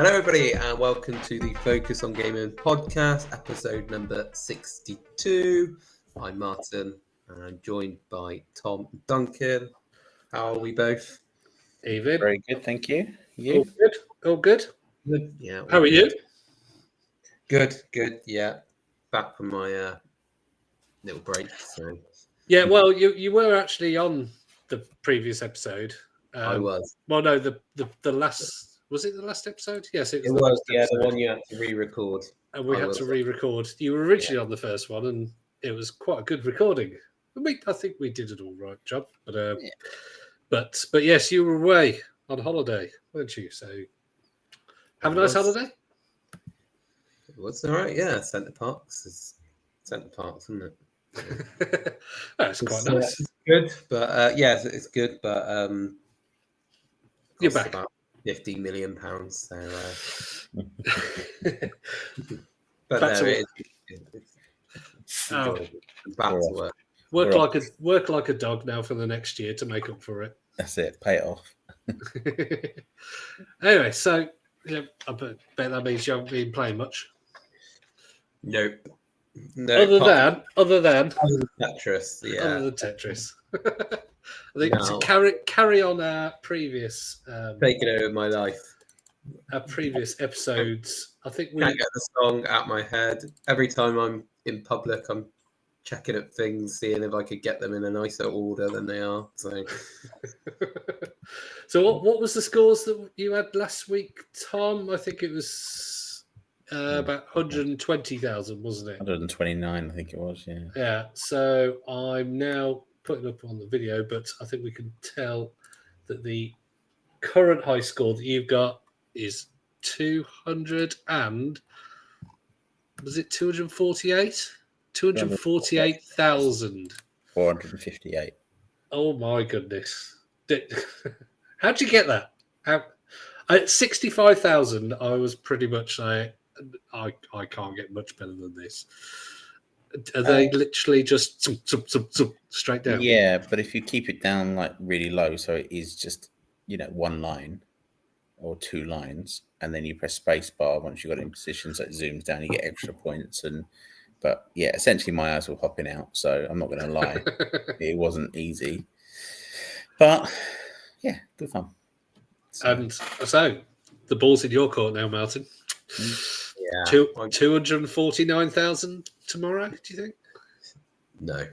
Hello, everybody, and welcome to the Focus on Gaming podcast, episode number 62. I'm Martin, and I'm joined by Tom and Duncan. How are we both? Evening. Very good, thank you. You? All good. All good. Good. Yeah. How are you? Good. Good. Yeah. Back from my little break. So Yeah. Well, you were actually on the previous episode. I was. Well, no, the last. Was it the last episode? Yes, it was. It the was. last Yeah, episode. the one you had to re-record. And we had to re-record. You were originally on the first one, and it was quite a good recording. I think we did an all right job. But yes, you were away on holiday, weren't you? So have a nice holiday. It was all right. Yeah, Centre Parks, isn't it? That's quite nice. It's good, but it's good, but you're back. About £50 million. So, but back no, to it's back to work. Work like a dog now for the next year to make up for it. That's it. Pay it off. Anyway, so yeah, I bet that means you haven't been playing much. Nope. No, other than Tetris, yeah. Other than Tetris. I think to carry on our previous taking over my life. Our previous episodes. I think we can't get the song out my head. Every time I'm in public, I'm checking up things, seeing if I could get them in a nicer order than they are. So, so what was the scores that you had last week, Tom? I think it was about 120,000, wasn't it? 129, I think it was. Yeah. Yeah. So I'm now putting up on the video, but I think we can tell that the current high score that you've got is 200 and was it 248? 248,000. 458. Oh my goodness! How'd you get that? At 65,000, I was pretty much like, I can't get much better than this. Are they literally just straight down? Yeah, but if you keep it down like really low, so it is just one line or two lines, and then you press space bar once you got it in position, so it zooms down, you get extra points. But yeah, essentially my eyes were popping out, so I'm not going to lie, it wasn't easy, but yeah, good fun. And so the ball's in your court now, Martin. Yeah, 249,000 tomorrow. Do you think? No.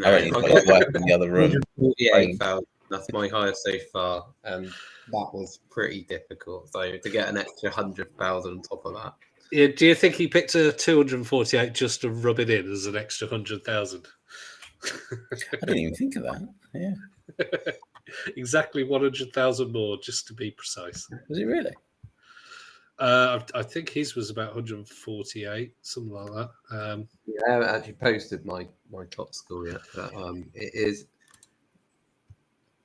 I reckon you've got work in the other room. 48,000. That's my highest so far, and that was pretty difficult. So to get an extra 100,000 on top of that. Yeah, do you think he picked a 248 just to rub it in as an extra 100,000? I didn't even think of that. Yeah. Exactly 100,000 more, just to be precise. Was it really? I think his was about 148, something like that. Yeah, I haven't actually posted my top score yet, but it is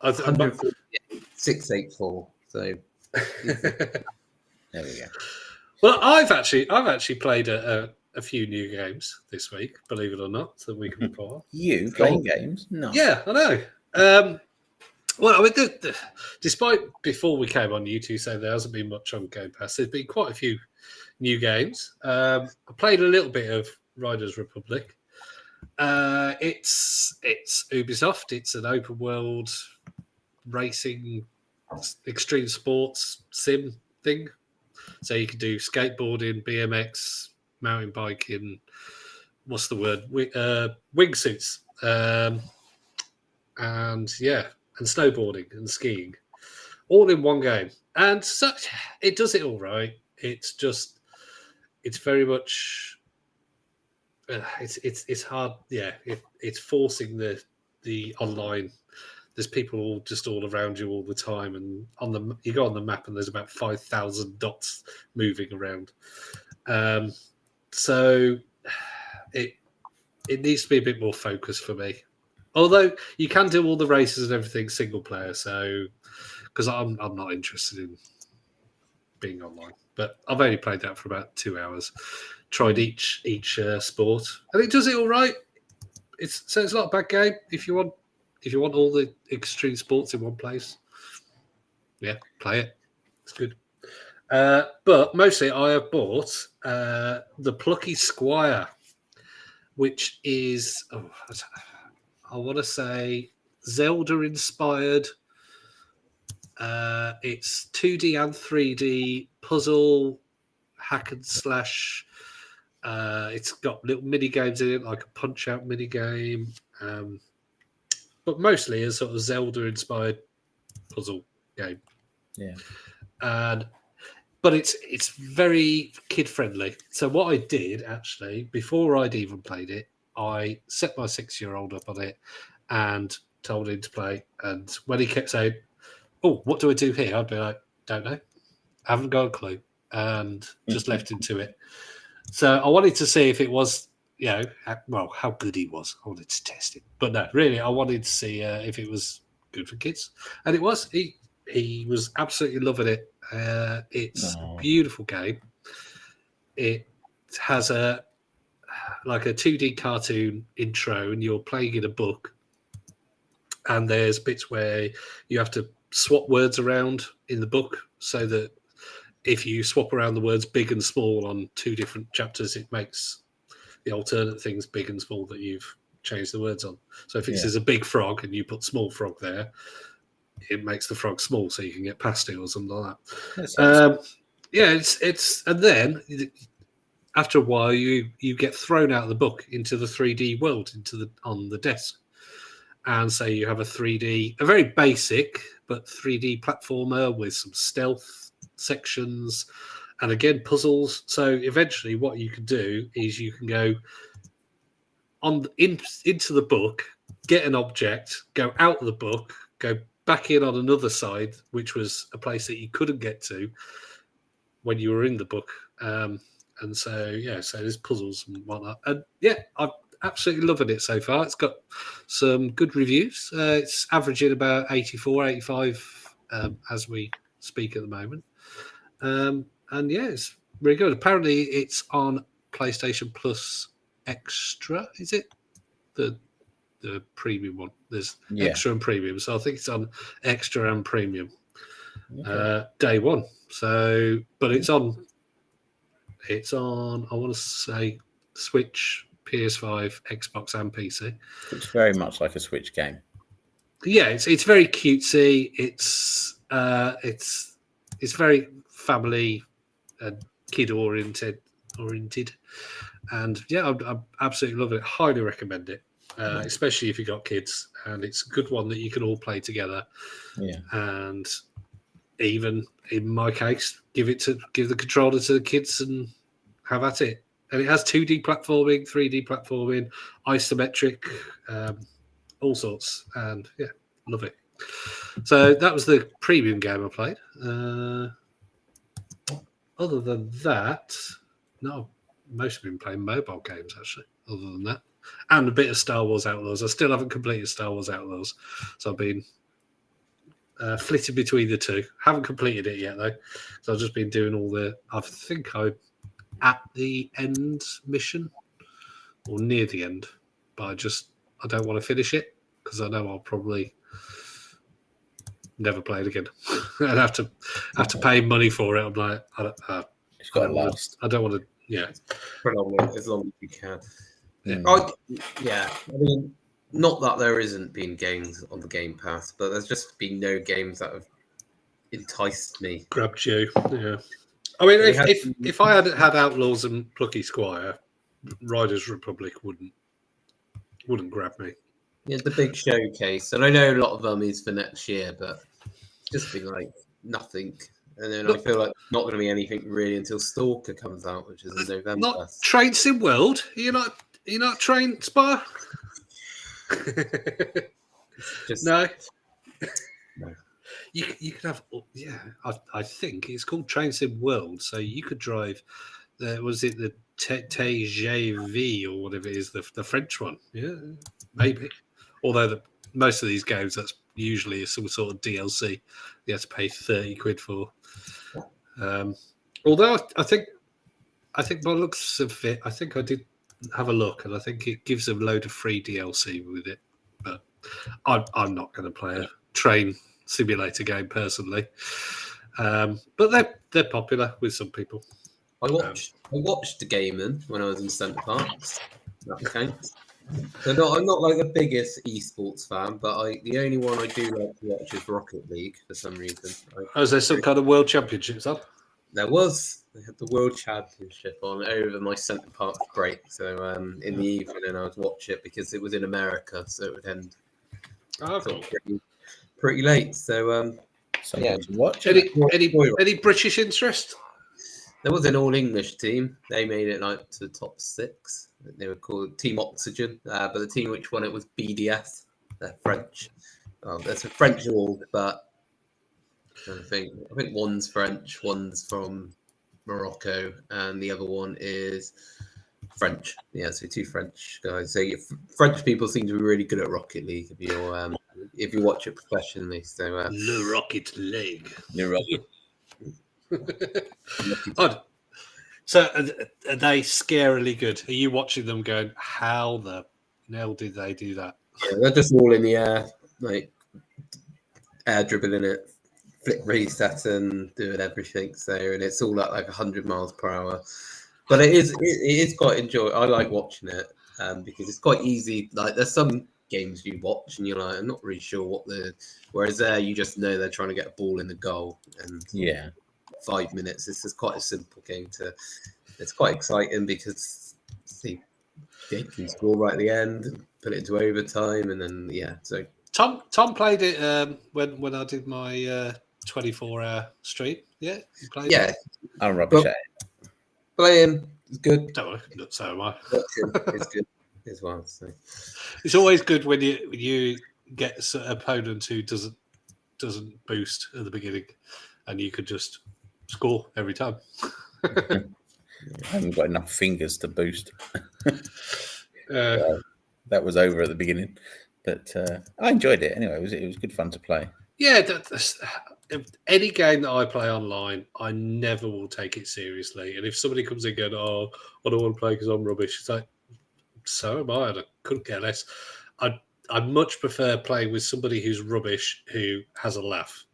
684. So there we go. Well, I've actually played a few new games this week, believe it or not, the week before. You playing games? No. Yeah, I know. Well, I mean, despite before we came on, you two saying there hasn't been much on Game Pass, there's been quite a few new games. I played a little bit of Riders Republic. It's Ubisoft. It's an open world racing, extreme sports sim thing. So you can do skateboarding, BMX, mountain biking. What's the word? Wingsuits. And yeah. And snowboarding and skiing, all in one game, and such it does it all right. It's very much it's hard. Yeah, it's forcing the online. There's people all around you all the time, and you go on the map and there's about 5,000 dots moving around. So it needs to be a bit more focused for me. Although you can do all the races and everything single player, so because I'm not interested in being online, but I've only played that for about 2 hours. Tried each sport, and it does it all right. It's not a bad game if you want all the extreme sports in one place. Yeah, play it. It's good. But mostly I have bought the Plucky Squire, which is, I want to say, Zelda-inspired. It's 2D and 3D puzzle, hack and slash. It's got little mini games in it, like a Punch-Out mini game, but mostly a sort of Zelda-inspired puzzle game. Yeah. But it's very kid friendly. So what I did actually before I'd even played it, I set my 6-year-old up on it and told him to play. And when he kept saying, "Oh, what do I do here?" I'd be like, "Don't know, I haven't got a clue," and just left him to it. So I wanted to see if it was, how good he was. I wanted to test it, but no, really, I wanted to see if it was good for kids, and it was. He was absolutely loving it. It's a beautiful game. It has a 2D cartoon intro, and you're playing in a book. And there's bits where you have to swap words around in the book, so that if you swap around the words big and small on 2 different chapters, it makes the alternate things big and small that you've changed the words on. So if it says a big frog and you put small frog there, it makes the frog small so you can get past it or something like that. It's and then after a while you get thrown out of the book into the 3D world, on the desk. And so you have a very basic but 3D platformer with some stealth sections and again puzzles. So eventually what you can do is you can go into the book, get an object, go out of the book, go back in on another side, which was a place that you couldn't get to when you were in the book. And so there's puzzles and whatnot. And I'm absolutely loving it so far. It's got some good reviews. It's averaging about 84, 85 as we speak at the moment. It's really good. Apparently it's on PlayStation Plus Extra, is it? The premium one. There's extra and premium. So I think it's on extra and premium day one. So, but it's on, I want to say Switch, PS5, Xbox and PC. It's very much like a Switch game. Yeah, it's very cutesy. It's very family and kid oriented, and I'm absolutely loving it. Highly recommend it, especially if you've got kids. And it's a good one that you can all play together. Yeah, and even in my case, give the controller to the kids and have at it. And it has 2D platforming, 3D platforming, isometric, all sorts. And love it. So that was the premium game I played. Other than that, no, mostly been playing mobile games, actually, other than that. And a bit of Star Wars Outlaws. I still haven't completed Star Wars Outlaws. So I've been flitting between the two. Haven't completed it yet, though. So I've just been doing I think I'm at the end mission or near the end. But I don't want to finish it because I know I'll probably never play it again. I'd have to pay money for it. I'm like, it's got to last. I don't want to. Yeah, as long as you can. Yeah. I mean, not that there isn't been games on the Game Pass, but there's just been no games that have enticed me. Grabbed you. Yeah. I mean, if I had Outlaws and Plucky Squire, Riders Republic wouldn't grab me. Yeah, the big showcase, and I know a lot of them is for next year, but just been like nothing. And then I feel like not going to be anything really until Stalker comes out, which is in November. Not Train Sim World? You're not Train Spa? No. You could have, I think it's called Train Sim World. So you could drive, was it the TGV or whatever it is, the French one? Yeah, maybe. Although most of these games, that's usually some sort of DLC you have to pay 30 quid for. Although I think by looks of it, I think I did have a look, and I think it gives a load of free DLC with it. But I'm not going to play a train simulator game personally. But they're popular with some people. I watched the gaming when I was in Centre Parks. That counts. So I'm not like the biggest esports fan, but the only one I do like to watch is Rocket League for some reason. Is there some kind of world championships on? They had the World Championship on over my Centre Parks break. So in the evening I would watch it because it was in America, so it would end pretty late. So to watch. Any British interest? There was an all-English team. They made it like to the top 6. They were called Team Oxygen, but the team which won it was BDS. They're French. There's a French org, but I think one's French, one's from Morocco, and the other one is French. Yeah, so 2 French guys. So French people seem to be really good at Rocket League if you watch it professionally. So Le Rocket League. Le Rocket. So are they scarily good? Are you watching them going, how the hell did they do that? Yeah, they're just all in the air, like air dribbling it, flick reset and doing everything. So, and it's all at like 100 miles per hour. But it is quite enjoyable. I like watching it because it's quite easy. Like there's some games you watch and you're like, I'm not really sure whereas there you just know they're trying to get a ball in the goal and 5 minutes. This is quite a simple game it's quite exciting because the game can score right at the end and put it into overtime and then so Tom played it when I did my 24-hour stream. Yeah, you played it? I'm rubbish at it. Playing is good. Don't worry, so am I. It's good as well. So. It's always good when you get an opponent who doesn't boost at the beginning, and you could just score every time. I haven't got enough fingers to boost. That was over at the beginning, but I enjoyed it anyway. It was good fun to play. Yeah, any game that I play online, I never will take it seriously. And if somebody comes in going, "Oh, I don't want to play because I'm rubbish," it's like, so am I. I couldn't care less. I much prefer playing with somebody who's rubbish who has a laugh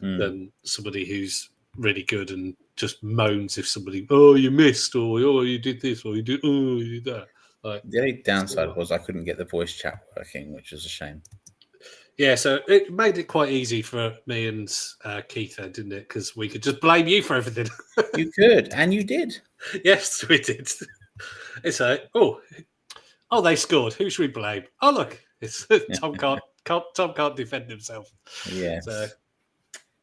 than somebody who's really good and just moans if somebody, "Oh, you missed," or "Oh, you did this," or you did that. Like, the only downside was I couldn't get the voice chat working, which was a shame. Yeah, so it made it quite easy for me and Keith then, didn't it? Because we could just blame you for everything. You could, and you did. Yes, we did. It's like, oh, they scored. Who should we blame? Oh, look, it's Tom can't defend himself. Yeah. So,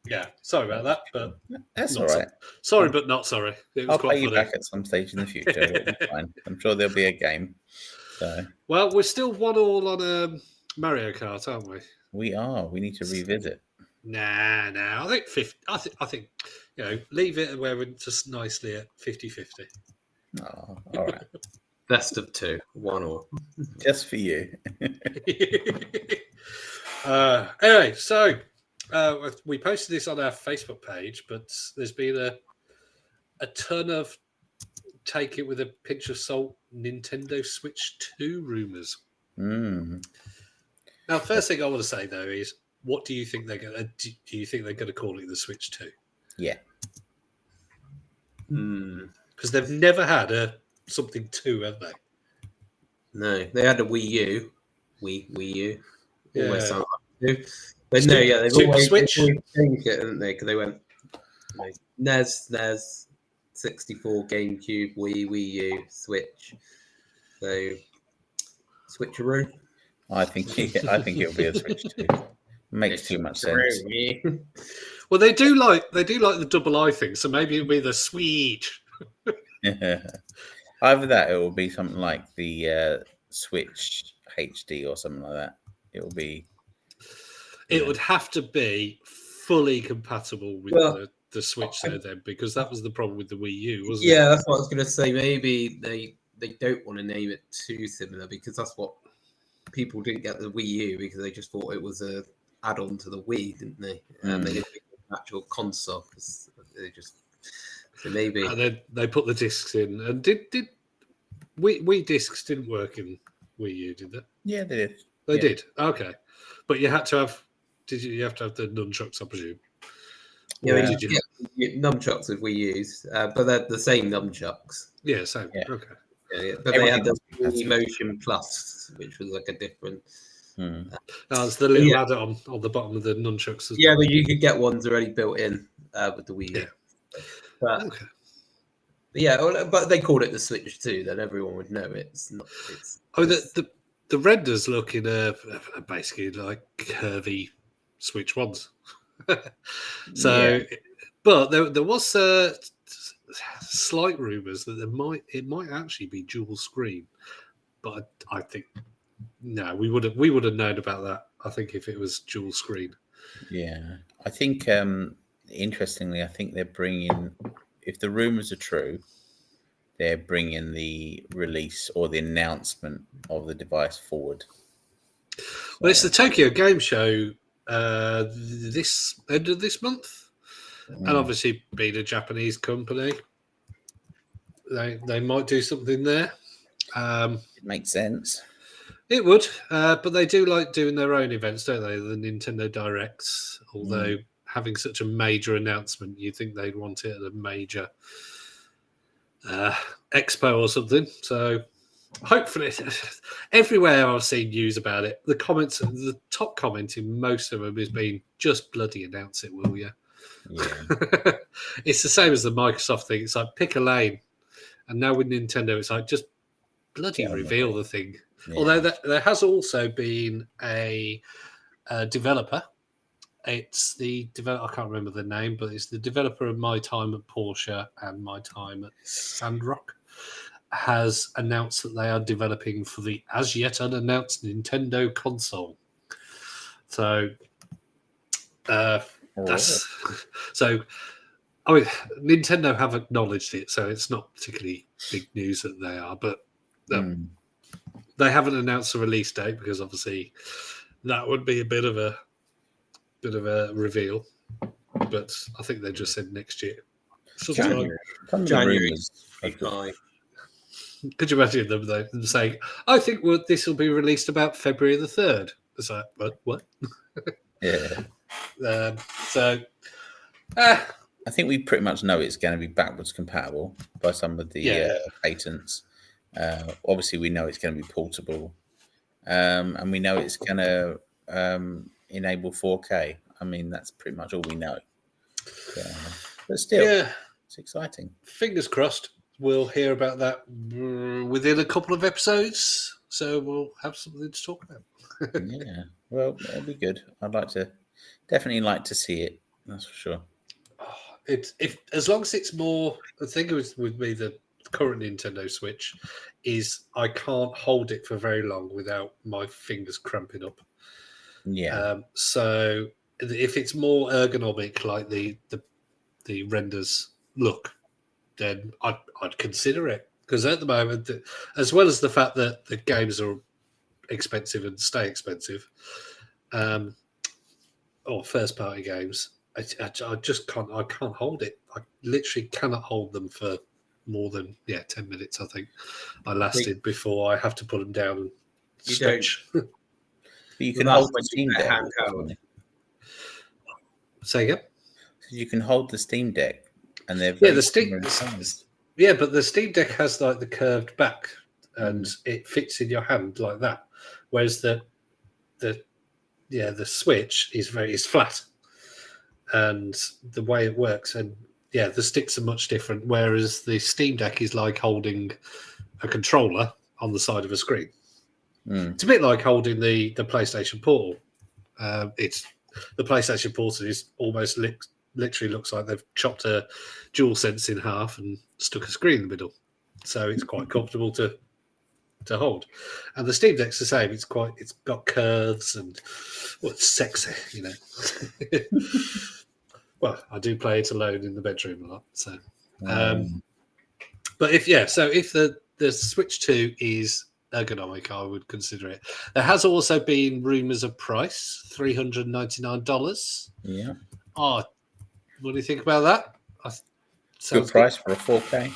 yeah, sorry about that, but that's all right. Sorry, but not sorry. It was I'll quite pay you funny. back at some stage in the future. It'll be fine. I'm sure there'll be a game. So. Well, we're still 1-1 on Mario Kart, aren't we? We are. We need to revisit. Nah. I think 50. I think leave it where we're just nicely at 50-50. Oh, all right. Best of 2, 1-1. Just for you. Anyway, so we posted this on our Facebook page, but there's been a ton of take it with a pinch of salt Nintendo Switch 2 rumors. Now, first thing I want to say though is, what do you think they're going to? Do you think they're going to call it the Switch 2? Yeah. Because they've never had something 2, have they? No, they had a Wii U. Wii U. Yeah. Always sound like 2. But no, yeah, they've always changed it, haven't they? Because they went NES, 64, GameCube, Wii U, Switch. So switcheroo. I think it'll be a Switch 2. Makes too much sense. Well, they do like the double I thing, so maybe it'll be the Switch. Either that, it will be something like the Switch HD or something like that. It will be. It would have to be fully compatible with the Switch there, then, because that was the problem with the Wii U, wasn't it? Yeah, that's what I was going to say. Maybe they don't want to name it too similar because that's what people didn't get the Wii U because they just thought it was a add-on to the Wii, didn't they? They didn't think it was an actual console because they just. So maybe. And then they put the discs in, and did Wii discs didn't work in Wii U, did they? Yeah, they did. They did. Okay, but you had to have. You have to have the nunchucks, I presume? Yeah, Or you did you? get nunchucks if we use, but they're the same nunchucks. Yeah, same. Yeah. Okay. Yeah. But they had the Everything Motion Plus, which was like a different. Oh, it's the little ladder on the bottom of the nunchucks. Yeah, but you could get ones already built in with the Wii U. Yeah. But, Okay. but they called it the Switch 2, then everyone would know it's not. It's. The renders look in basically like curvy Switch ones. So, but there was slight rumours that it might actually be dual screen, but I think no, we would have known about that. I think if it was dual screen. Yeah, I think interestingly, I think they're bringing, if the rumors are true, they're bringing the release or the announcement of the device forward. Well, it's the Tokyo Game Show this end of this month, and obviously being a Japanese company, they might do something there. It makes sense. It would, but they do like doing their own events, don't they? The Nintendo Directs, although having such a major announcement, you think they'd want it at a major expo or something. So hopefully, everywhere I've seen news about it, the top comment in most of them has been just bloody announce it, will you? Yeah. It's the same as the Microsoft thing. It's like pick a lane, and now with Nintendo, it's like just bloody reveal the thing. Yeah. Although there has also been a developer. It's the developer, I can't remember the name, but it's the developer of My Time at Porsche and My Time at Sandrock, has announced that they are developing for the as yet unannounced Nintendo console. So that's so. I mean, Nintendo have acknowledged it, so it's not particularly big news that they are, but they haven't announced a release date because obviously that would be a bit of a reveal. But I think they just said next year. January. Could you imagine them saying, "I think this will be released about February the 3rd"? It's like what? Yeah. I think we pretty much know it's going to be backwards compatible by some of the patents. Obviously, we know it's going to be portable, and we know it's going to enable 4K. I mean, that's pretty much all we know. But still, it's exciting. Fingers crossed. We'll hear about that within a couple of episodes, so we'll have something to talk about. Yeah, well, it'll be good. I'd definitely like to see it. That's for sure. As long as it's more, the thing with me, the current Nintendo Switch is I can't hold it for very long without my fingers cramping up. Yeah. So if it's more ergonomic, like the renders look, then I'd consider it, because at the moment, as well as the fact that the games are expensive and stay expensive, or first party games, I just can't. I can't hold it. I literally cannot hold them for more than 10 minutes. I think I lasted before I have to put them down and stretch. But you can hold the Steam Deck. Say again. You can hold the Steam Deck, and they're the Steam. Yeah, but the Steam Deck has like the curved back, and it fits in your hand like that. Whereas the Switch is flat, and the way it works, and the sticks are much different. Whereas the Steam Deck is like holding a controller on the side of a screen. It's a bit like holding the PlayStation Portal. It's the PlayStation Portal is almost literally looks like they've chopped a DualSense in half and stuck a screen in the middle, so it's quite comfortable to hold. And the Steam Deck's the same. It's got curves and it's sexy, you know. Well, I do play it alone in the bedroom a lot. So, but if the Switch 2 is ergonomic, I would consider it. There has also been rumours of price, $399. Yeah. Oh, what do you think about that? Good price for a 4K.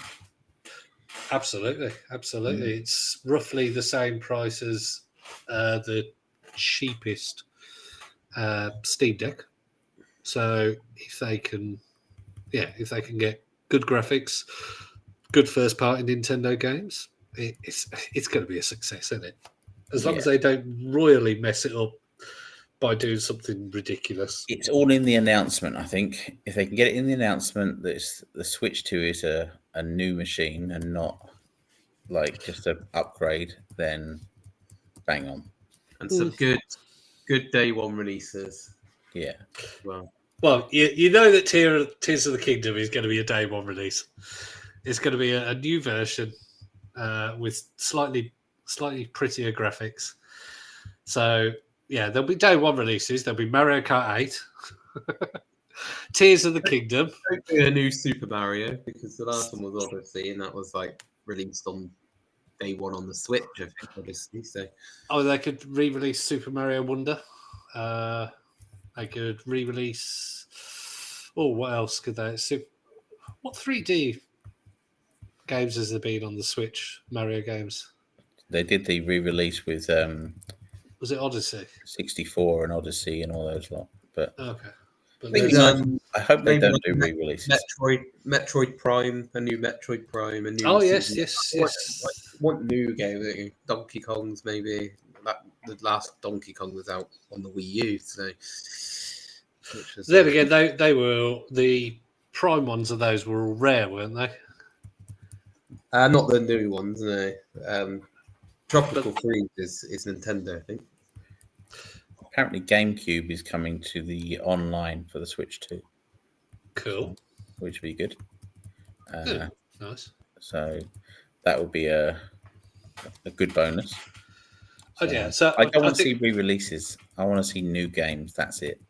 Absolutely. It's roughly the same price as the cheapest Steam Deck. So if they can get good graphics, good first-party Nintendo games, it's going to be a success, isn't it? As long as they don't royally mess it up by doing something ridiculous. It's all in the announcement, I think. If they can get it in the announcement that the Switch 2 is a new machine and not like just an upgrade, then bang on. And some good day one releases. Yeah. Well, you know that Tears of the Kingdom is going to be a day one release. It's going to be a new version with slightly prettier graphics. So, yeah, there'll be day one releases. There'll be Mario Kart 8, Tears of the Kingdom. Hopefully a new Super Mario, because the last one was Odyssey, and that was like released on day one on the Switch, I think, Odyssey. So. Oh, they could re-release Super Mario Wonder. They could re-release... Oh, what else could they... What 3D games has there been on the Switch, Mario games? They did the re-release with... was it Odyssey? 64 and Odyssey and all those lot. But okay. But I hope they don't do re-releases. Metroid Prime, a new Metroid Prime, a new... Oh, yes. I want new games. Donkey Kongs, maybe. The last Donkey Kong was out on the Wii U, so... Then again, they were... The Prime ones of those were all rare, weren't they? Not the new ones, no. Tropical Freeze is Nintendo, I think. Apparently, GameCube is coming to the online for the Switch 2. Cool. Which would be good. Nice. So that would be a good bonus. So I don't want to see re-releases. I want to see new games. That's it.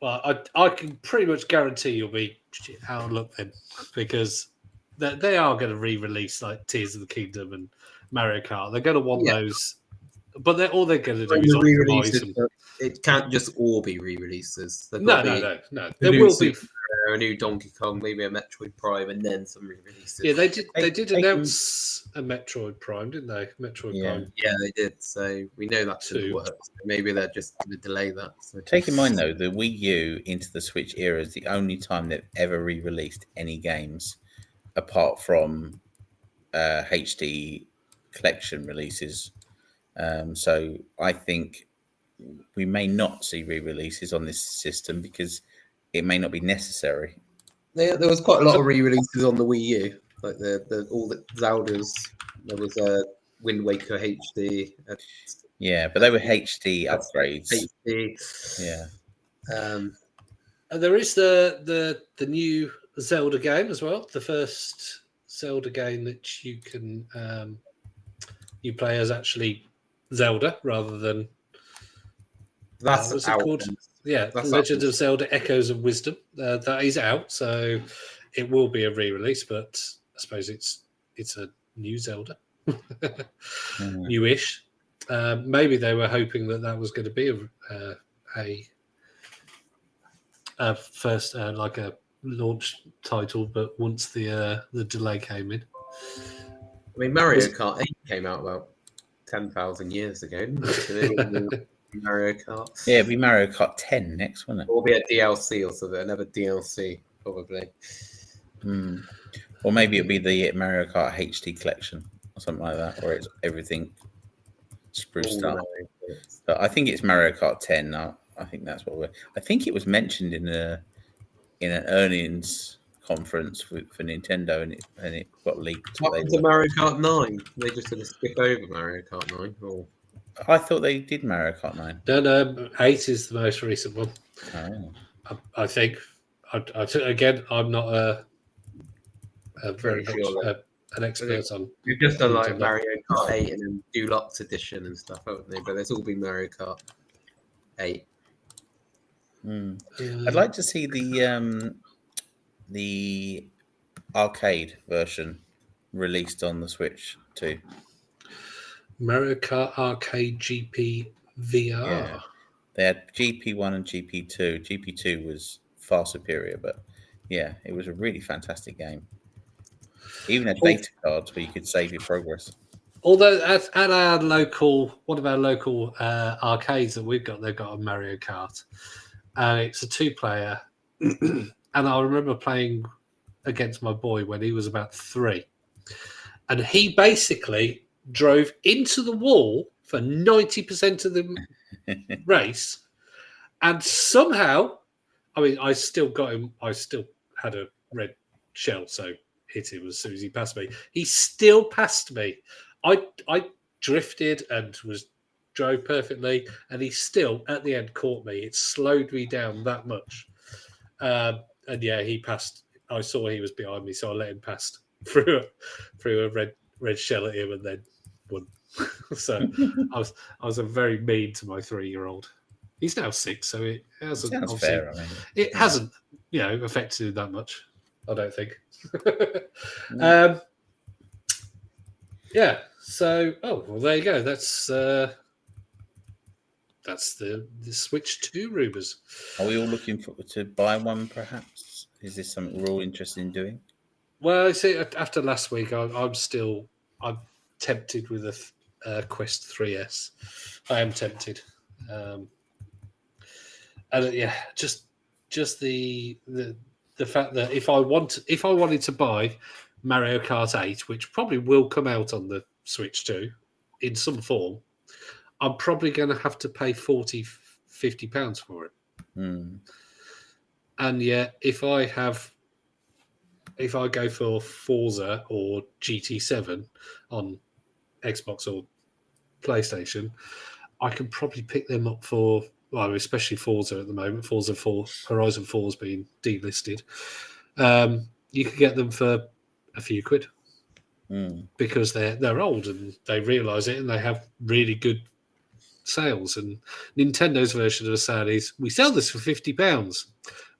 Well, I can pretty much guarantee you'll be out of luck then, because they are going to re-release like Tears of the Kingdom and Mario Kart. They're going to want those, but all they're going to do is optimize them. It can't just all be re-releases. No. There will be a new Donkey Kong, maybe a Metroid Prime, and then some re-releases. Yeah, they did announce a Metroid Prime, didn't they? Prime. Yeah, they did. So we know that should work. So maybe they're just going to delay that. So. Take in mind, though, the Wii U into the Switch era is the only time they've ever re-released any games, apart from HD collection releases. So I think we may not see re-releases on this system because it may not be necessary. There was quite a lot of re-releases on the Wii U, like all the Zeldas. There was a Wind Waker HD. Yeah, but they were HD upgrades. HD. Yeah. And there is the new Zelda game as well. The first Zelda game that you can you play as actually Zelda rather than what's it called? Yeah, Legend of Zelda: Echoes of Wisdom. That is out, so it will be a re-release. But I suppose it's a new Zelda, newish. Maybe they were hoping that was going to be a first like a launch title, but once the delay came in. I mean, Mario Kart 8 came out about 10,000 years ago. Mario Kart. Yeah, it'll be Mario Kart 10 next, won't it? Or be a DLC or something. Another DLC, probably. Or maybe it'll be the Mario Kart HD collection or something like that, where it's everything spruced up. But I think it's Mario Kart 10 now. I think that's what I think it was mentioned in an earnings conference for Nintendo, and it got leaked. What happened to Mario Kart 9? They just going to skip over Mario Kart 9? Or... I thought they did Mario Kart 9. No, 8 is the most recent one. Oh. I think. Again, I'm not a very much an expert on. We've just done like Mario Kart 8 and then Deluxe Edition and stuff, haven't they? But there's all been Mario Kart 8. I'd like to see the arcade version released on the Switch too. Mario Kart Arcade GP VR. Yeah. They had GP1 and GP2. GP2 was far superior, but yeah, it was a really fantastic game. Even had data cards where you could save your progress. Although at one of our local arcades that we've got, they've got a Mario Kart. and it's a 2-player. And I remember playing against my boy when he was about 3, and he basically drove into the wall for 90% of the race, and somehow, I mean, I still got him. I still had a red shell, so hit him as soon as he passed me. He still passed me. I drifted and drove perfectly, and he still at the end caught me. It slowed me down that much, and yeah, he passed. I saw he was behind me, so I let him pass through a red shell at him, and then won. So I was a very mean to my 3-year-old. He's now 6, so it hasn't. Sounds fair. I mean, it hasn't, affected him that much. I don't think. Yeah. So, well, there you go. That's the Switch 2 rumours. Are we all looking to buy one? Perhaps is this something we're all interested in doing? Well, I see. After last week, I'm tempted with a Quest 3S. I am tempted. And yeah, just the fact that if I wanted to buy Mario Kart 8, which probably will come out on the Switch 2 in some form, I'm probably going to have to pay £40-50 for it. And yet, if I go for Forza or GT7 on Xbox or PlayStation, I can probably pick them up for, well, especially Forza at the moment. Forza 4, Horizon 4 has been delisted. You can get them for a few quid because they're old and they realise it, and they have really good sales. And Nintendo's version of the sale is, we sell this for £50.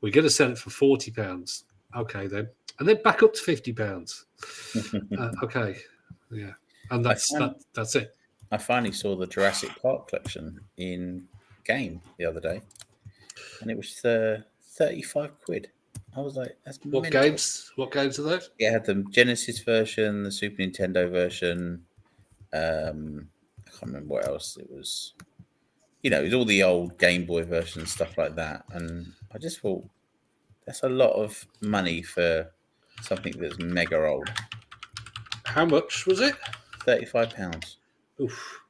We're going to sell it for £40. Okay, then. And then back up to £50. Okay. Yeah. And that's it. I finally saw the Jurassic Park collection in game the other day, and it was 35 quid. I was like, that's what mental. games? What games are those? It had the Genesis version, the Super Nintendo version. I can't remember what else it was. It was all the old Game Boy versions, stuff like that. And I just thought, that's a lot of money for something that's mega old. How much was it? £35. Oof.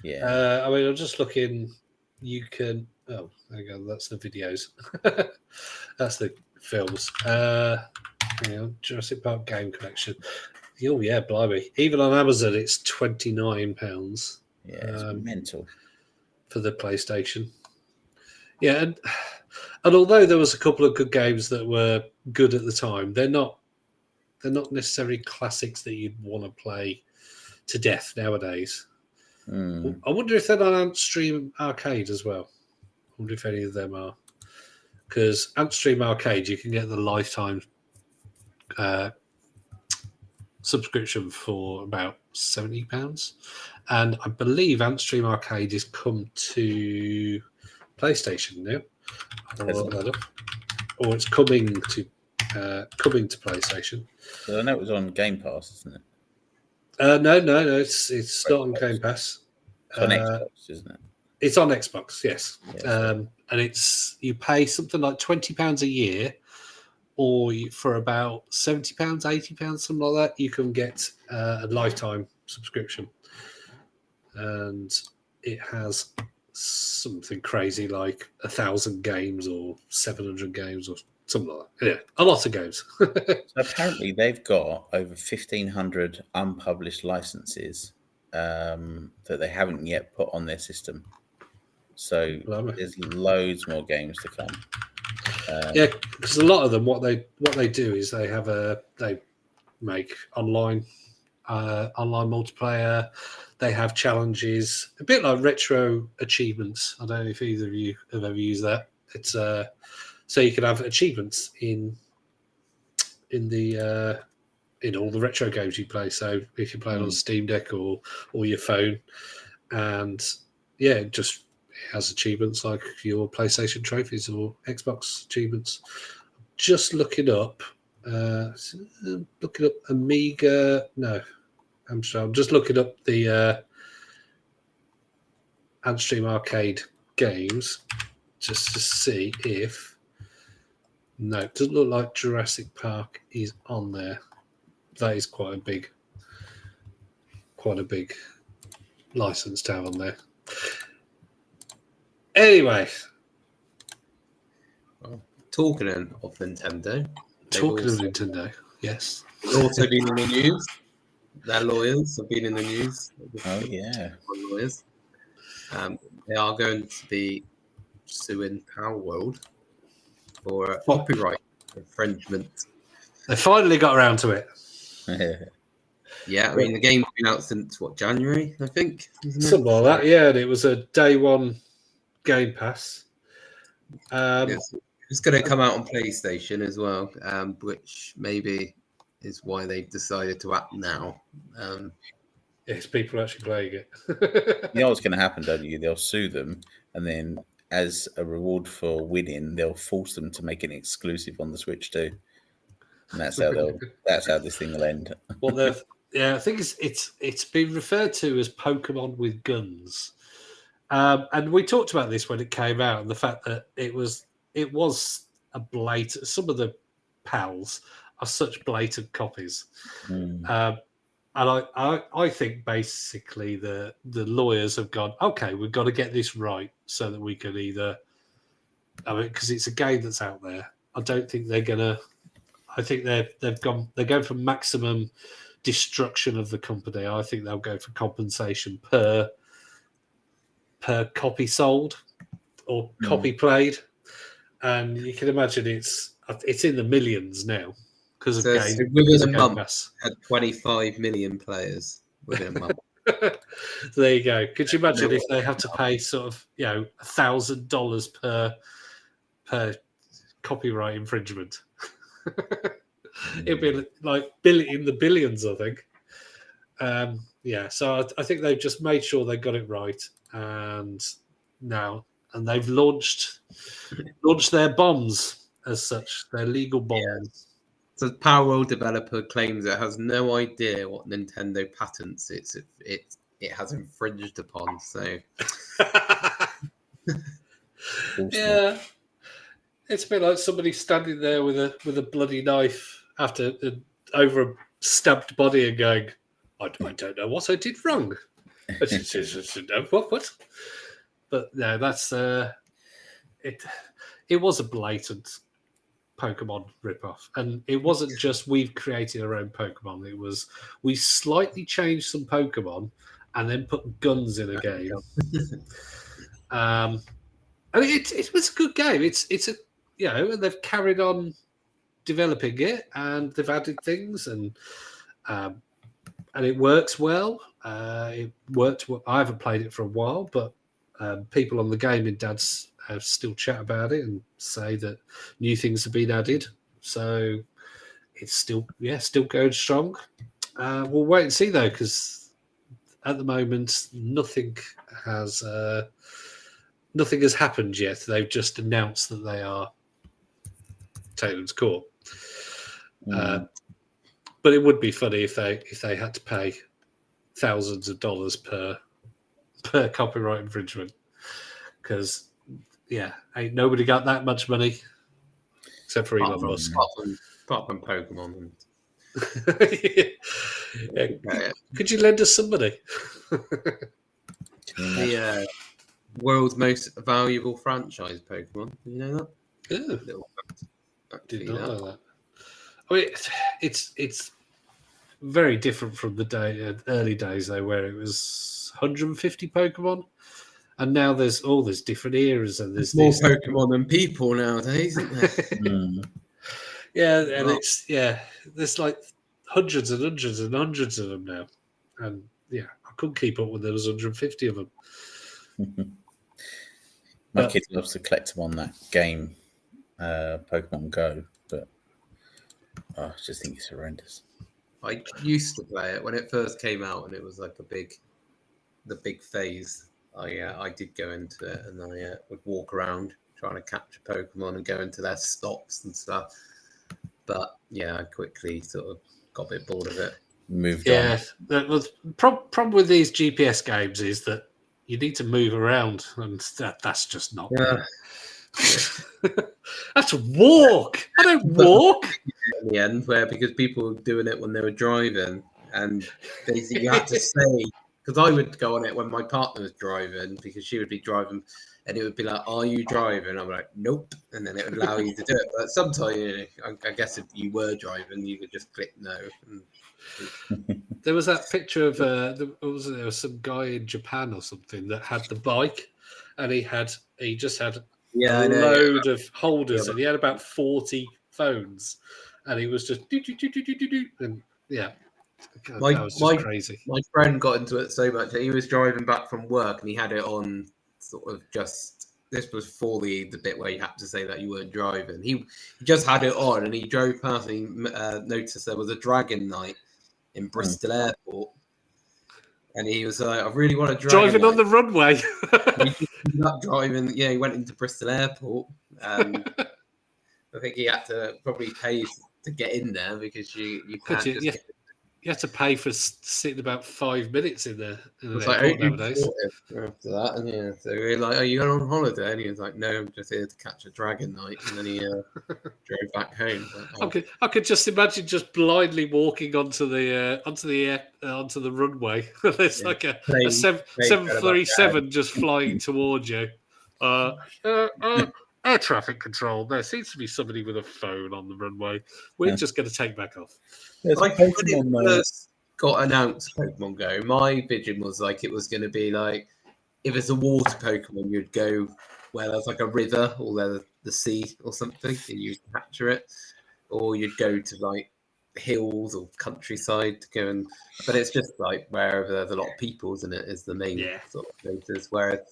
Yeah. I mean, I'm just looking. You can. Oh, there you go. That's the videos. That's the films. Jurassic Park game collection. Oh yeah, blimey! Even on Amazon, it's £29. Yeah, it's mental for the PlayStation. Yeah, and although there was a couple of good games that were good at the time, they're not necessarily classics that you'd want to play to death nowadays. I wonder if they're on Antstream Arcade as well. I wonder if any of them are. Because Antstream Arcade, you can get the lifetime subscription for about £70. And I believe Antstream Arcade has come to PlayStation now. I'll look that up. Or it's coming to PlayStation. So I know it was on Game Pass, isn't it? No, it's not on Game Pass. It's on Xbox, isn't it? It's on Xbox, yes. Yeah, and it's you pay something like £20 a year, or for about £70, £80, something like that, you can get a lifetime subscription, and it has something crazy like 1,000 games or 700 games or something like that. Yeah, a lot of games. So apparently, they've got over 1,500 unpublished licenses that they haven't yet put on their system. So there's loads more games to come. Yeah, because a lot of them, what they do is they make online multiplayer. They have challenges, a bit like retro achievements. I don't know if either of you have ever used that. It's so you can have achievements in all the retro games you play. So if you play it on Steam Deck or your phone, and yeah, it just has achievements like your PlayStation trophies or Xbox achievements. Just looking up Amiga. No, I'm just looking up the Antstream Arcade games just to see if. No, it doesn't look like Jurassic Park is on there. That is quite a big license to have on there. Anyway, Well, talking of Nintendo, talking of Nintendo, yes. they've also been in the news. Their lawyers have been in the news. Oh yeah. Lawyers. They are going to be suing Power World for copyright infringement. They finally got around to it. Yeah, I mean the game's been out since January, I think. Something like that, yeah. And it was a day one Game Pass. It's going to come out on PlayStation as well, which maybe is why they've decided to act now. Yes, people are actually playing it. You know what's going to happen, don't you? They'll sue them, and then as a reward for winning, they'll force them to make an exclusive on the Switch too. And that's how this thing will end. Well, I think it's been referred to as Pokemon with guns, and we talked about this when it came out, and the fact that it was a blatant. Some of the PALs are such blatant copies. And I think basically the lawyers have gone, okay, we've got to get this right so that we can either, because it's a game that's out there. I don't think they're gonna. I think they're going for maximum destruction of the company. I think they'll go for compensation per copy sold or copy played, and you can imagine it's in the millions now. Because of within a month, had 25 million players within a month. There you go. Could you imagine if they had to pay sort of $1,000 per copyright infringement? It'd be like in the billions, I think. So I think they've just made sure they got it right, and they've launched their bombs as such, their legal bombs. Yeah. So the Power World developer claims it has no idea what Nintendo patents it has infringed upon. So yeah, it's been like somebody standing there with a bloody knife over a stabbed body and going, I don't know what I did wrong. What? But no, that's it. It was a blatant Pokemon ripoff, and it wasn't just we've created our own Pokemon. It was we slightly changed some Pokemon and then put guns in a game. And it was a good game. It's and they've carried on developing it, and they've added things, and it works well. It worked. I haven't played it for a while, but people on the gaming dads still chat about it and say that new things have been added. So it's still going strong. We'll wait and see though, because at the moment nothing has happened yet. They've just announced that they are taking them to court. But it would be funny if they had to pay thousands of dollars per copyright infringement, because ain't nobody got that much money except for Elon Musk. Apart from Pokemon. Could you lend us some money? The world's most valuable franchise, Pokemon. Did you know that? Yeah. Did not know that. I mean, it's very different from the early days though, where it was 150 Pokemon. And now there's different eras, and there's more Pokemon than people nowadays, isn't there? Yeah, and there's like hundreds and hundreds and hundreds of them now, and I couldn't keep up with there was 150 of them. My kid loves to collect them on that game, Pokemon Go, but I just think it's horrendous. I used to play it when it first came out, and it was like the big phase. I did go into it, and I would walk around trying to capture Pokemon and go into their stops and stuff. But I quickly sort of got a bit bored of it. Moved on. The problem with these GPS games is that you need to move around, and that's just not. That's walk. I don't walk. In the end, where because people were doing it when they were driving, and basically you had to say, because I would go on it when my partner was driving, because she would be driving, and it would be like, "Are you driving?" I'm like, "Nope," and then it would allow you to do it. But sometimes, I guess if you were driving, you could just click no. There was that picture of there was some guy in Japan or something that had the bike, and he just had Yeah, a I know. load of holders, Yeah. and he had about 40 phones, and he was just and yeah, that was just crazy. My friend got into it so much that he was driving back from work and he had it on sort of just. This was for the bit where you had to say that you weren't driving. He just had it on and he drove past and he noticed there was a dragon night in Bristol Airport. And he was like, I really want to Driving on the runway. He not driving. Yeah, he went into Bristol Airport. I think he had to probably pay to get in there because you can't just get you have to pay for sitting about 5 minutes in there. It's like, nowadays. After that, and yeah, so we're like, "Are you going on holiday?" And he was like, "No, I'm just here to catch a dragon night." And then he drove back home. Like, I could just imagine just blindly walking onto the runway. There's like a 737 just flying towards you. Air traffic control. There seems to be somebody with a phone on the runway. We're just going to take back off. Like when it first got announced, Pokemon Go, my vision was like it was going to be like if it's a water Pokemon, you'd go where there's like a river or the sea or something, and you'd capture it, or you'd go to like hills or countryside to go and. But it's just like wherever there's a lot of people, isn't it? Is the main sort of places where.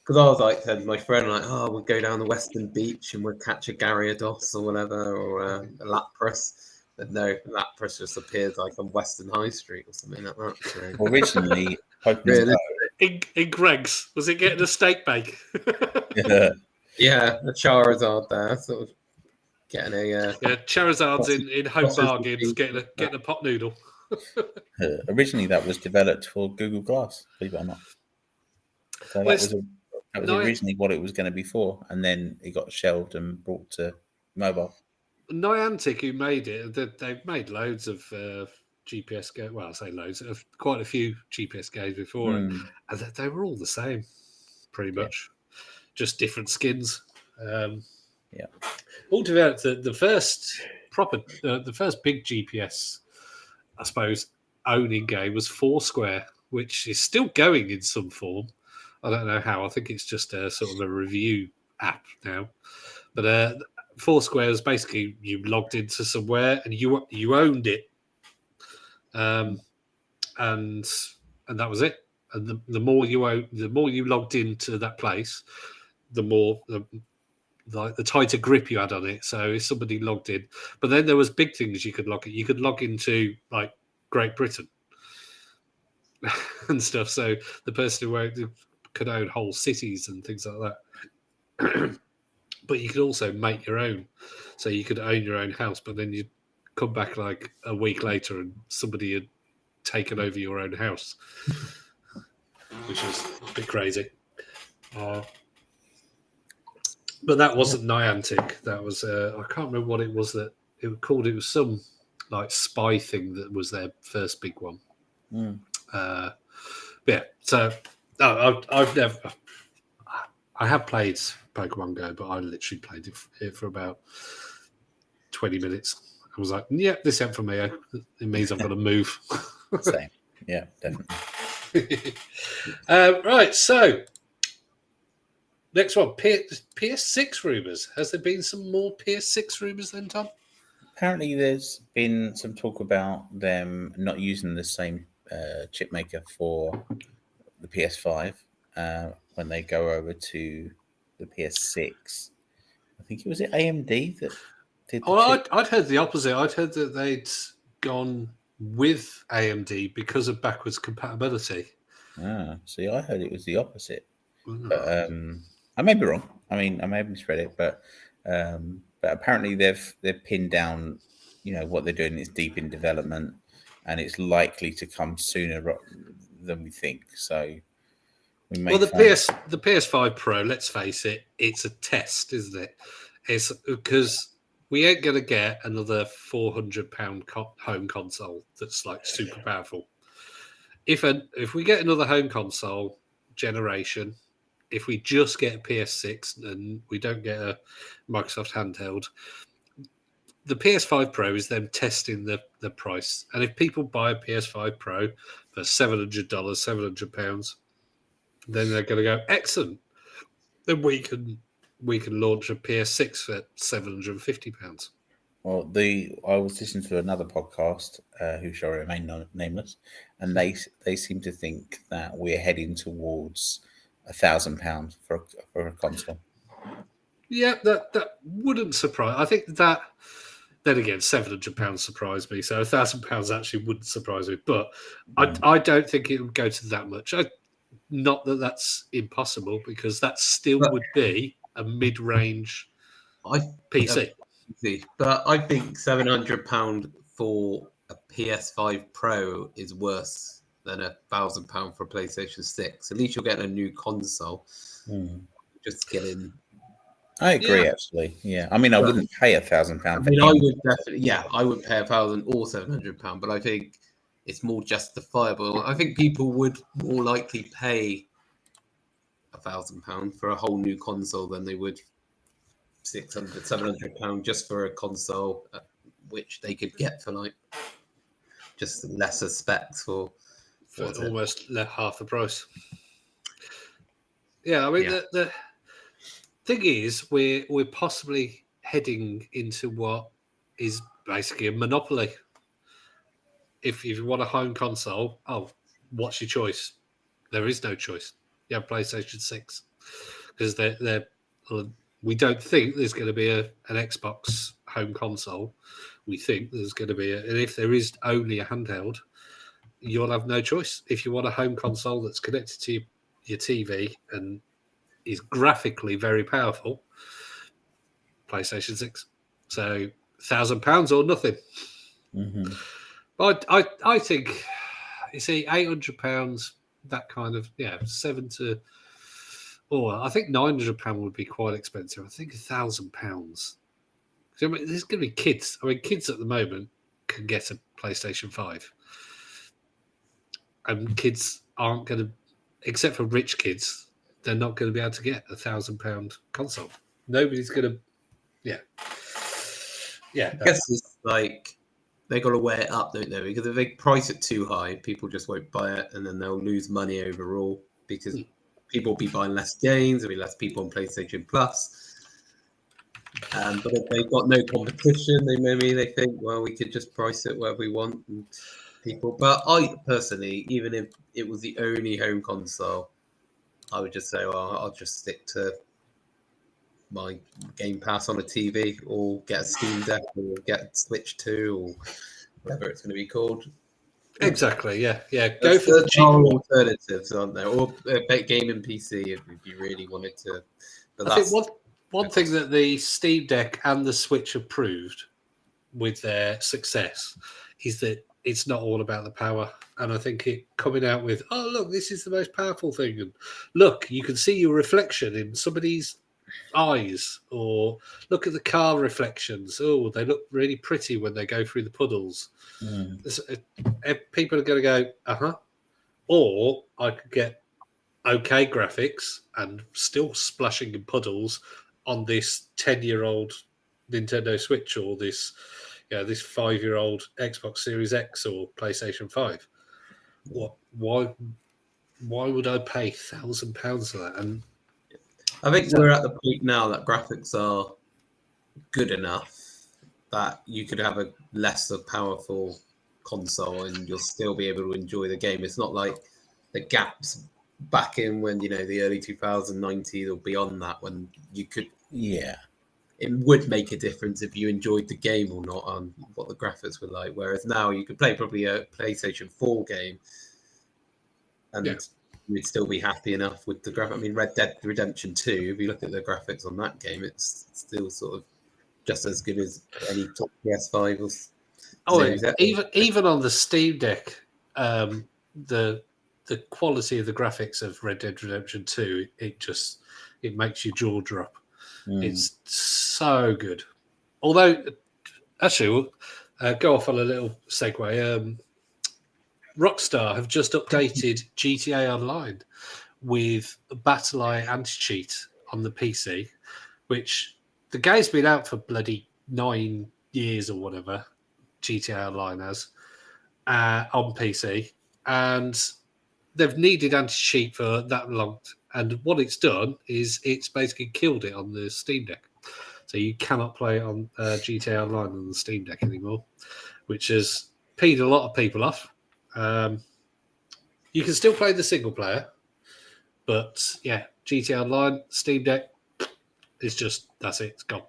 Because I was like, said my friend, like, oh, we'll go down the Western Beach and we'll catch a Gyarados or whatever, or a Lapras. But no, Lapras just appears like on Western High Street or something like that. So. Originally, Pokemon in Greg's, was it getting a steak bake? Yeah, the Charizard there, sort of getting a Charizard's in Home Bargains, getting a pot noodle. Originally, that was developed for Google Glass, believe it or not. So that was originally what it was going to be for, and then it got shelved and brought to mobile. Niantic, who made it, they've made loads of GPS games. Well, I say loads, of quite a few GPS games before, and they were all the same, pretty much, just different skins. All developed. The first big GPS, I suppose, owning game was Foursquare, which is still going in some form. I don't know how. I think it's just a sort of a review app now. But Foursquare is basically you logged into somewhere and you owned it, and that was it. And the more you logged into that place, the tighter grip you had on it. So if somebody logged in, but then there was big things you could log in. You could log into like Great Britain and stuff. So the person who could own whole cities and things like that. But you could also make your own. So you could own your own house, but then you'd come back like a week later and somebody had taken over your own house, which is a bit crazy. But that wasn't Niantic. That was, I can't remember what it was that it was called. It was some like spy thing that was their first big one. So I have played Pokemon Go, but I literally played it for about 20 minutes. I was like, yeah, this ain't for me. It means I've got to move. Same. Yeah, definitely. Right, so next one, PS6 rumours. Has there been some more PS6 rumours then, Tom? Apparently there's been some talk about them not using the same chip maker for the PS5 when they go over to the PS6. I think was it AMD that did. I'd heard the opposite. I'd heard that they'd gone with AMD because of backwards compatibility. See, I heard it was the opposite. But I may be wrong. I mean, I may have misread it, but apparently they've pinned down, what they're doing is deep in development, and it's likely to come sooner than we think. So Well, the PS5 Pro, let's face it, it's a test, isn't it? It's because we ain't going to get another £400 home console that's like super powerful. If we get another home console generation, if we just get a PS6 and we don't get a Microsoft handheld, the PS5 Pro is them testing the price. And if people buy a PS5 Pro for $700, £700, then they're going to go, excellent. Then we can launch a PS6 for £750. Well, I was listening to another podcast, who shall remain nameless, and they seem to think that we're heading towards £1,000 for a console. Yeah, that wouldn't surprise. I think that. Then again, £700 surprised me, so £1,000 actually wouldn't surprise me. But I don't think it would go to that much. Not that that's impossible, because that still would be a mid-range PC. But I think £700 for a PS5 Pro is worse than £1,000 for a PlayStation 6. At least you're getting a new console. Just getting. I agree, actually. Yeah, I mean, I wouldn't pay £1,000. I mean, I would definitely. Yeah, I would pay £1,000 or £700, but I think it's more justifiable. I think people would more likely pay £1,000 for a whole new console than they would £600, £700 just for a console, which they could get for like just lesser specs for almost half the price. Yeah, I mean the thing is, we're possibly heading into what is basically a monopoly. If you want a home console, what's your choice? There is no choice. You have PlayStation 6 because we don't think there's going to be an Xbox home console. We think there's going to be and if there is only a handheld, you'll have no choice. If you want a home console that's connected to your TV and is graphically very powerful, PlayStation 6. So £1,000 or nothing. Mm-hmm. But I think, you see, £800, that kind of, I think £900 would be quite expensive. I think £1,000. I mean, there's going to be kids. I mean, kids at the moment can get a PlayStation 5. And kids aren't going to, except for rich kids, they're not going to be able to get a £1,000 console. Nobody's going to, I guess it's like they got to weigh it up, don't they? Because if they price it too high, people just won't buy it, and then they'll lose money overall because people will be buying less games. There'll be less people on PlayStation Plus. But if they've got no competition, they think, well, we could just price it wherever we want. And people, but I personally, even if it was the only home console, I would just say, well, I'll just stick to my Game Pass on a TV, or get a Steam Deck, or get Switch 2, or whatever it's going to be called. Exactly, yeah. Go for the cheap alternatives, aren't there? Or gaming PC if you really wanted to. But I think one thing that the Steam Deck and the Switch have proved with their success is that it's not all about the power. And I think it coming out with, oh, look, this is the most powerful thing. And look, you can see your reflection in somebody's eyes, or look at the car reflections. Oh, they look really pretty when they go through the puddles. People are going to go, or I could get okay graphics and still splashing in puddles on this 10-year-old Nintendo Switch, or this 5-year-old Xbox Series X or PlayStation 5. Why would I pay £1,000 for that? And I think we're at the point now that graphics are good enough that you could have a lesser powerful console and you'll still be able to enjoy the game. It's not like the gaps back in when, the early 2090s or beyond that, when you could... Yeah. It would make a difference if you enjoyed the game or not on what the graphics were like. Whereas now you could play probably a PlayStation 4 game and you'd still be happy enough with the graphics. I mean, Red Dead Redemption 2, if you look at the graphics on that game, it's still sort of just as good as any top PS5 or even on the Steam Deck, the the quality of the graphics of Red Dead Redemption 2, it makes your jaw drop. It's so good. Although, actually, we'll go off on a little segue. Rockstar have just updated GTA Online with Battle.ai anti-cheat on the PC, which the game's been out for bloody 9 years or whatever, GTA Online has, on PC, and they've needed anti-cheat for that long. And what it's done is it's basically killed it on the Steam Deck. So you cannot play it on GTA Online on the Steam Deck anymore, which has peed a lot of people off. You can still play the single player, but yeah, GTA Online, Steam Deck, it's just, that's it, it's gone,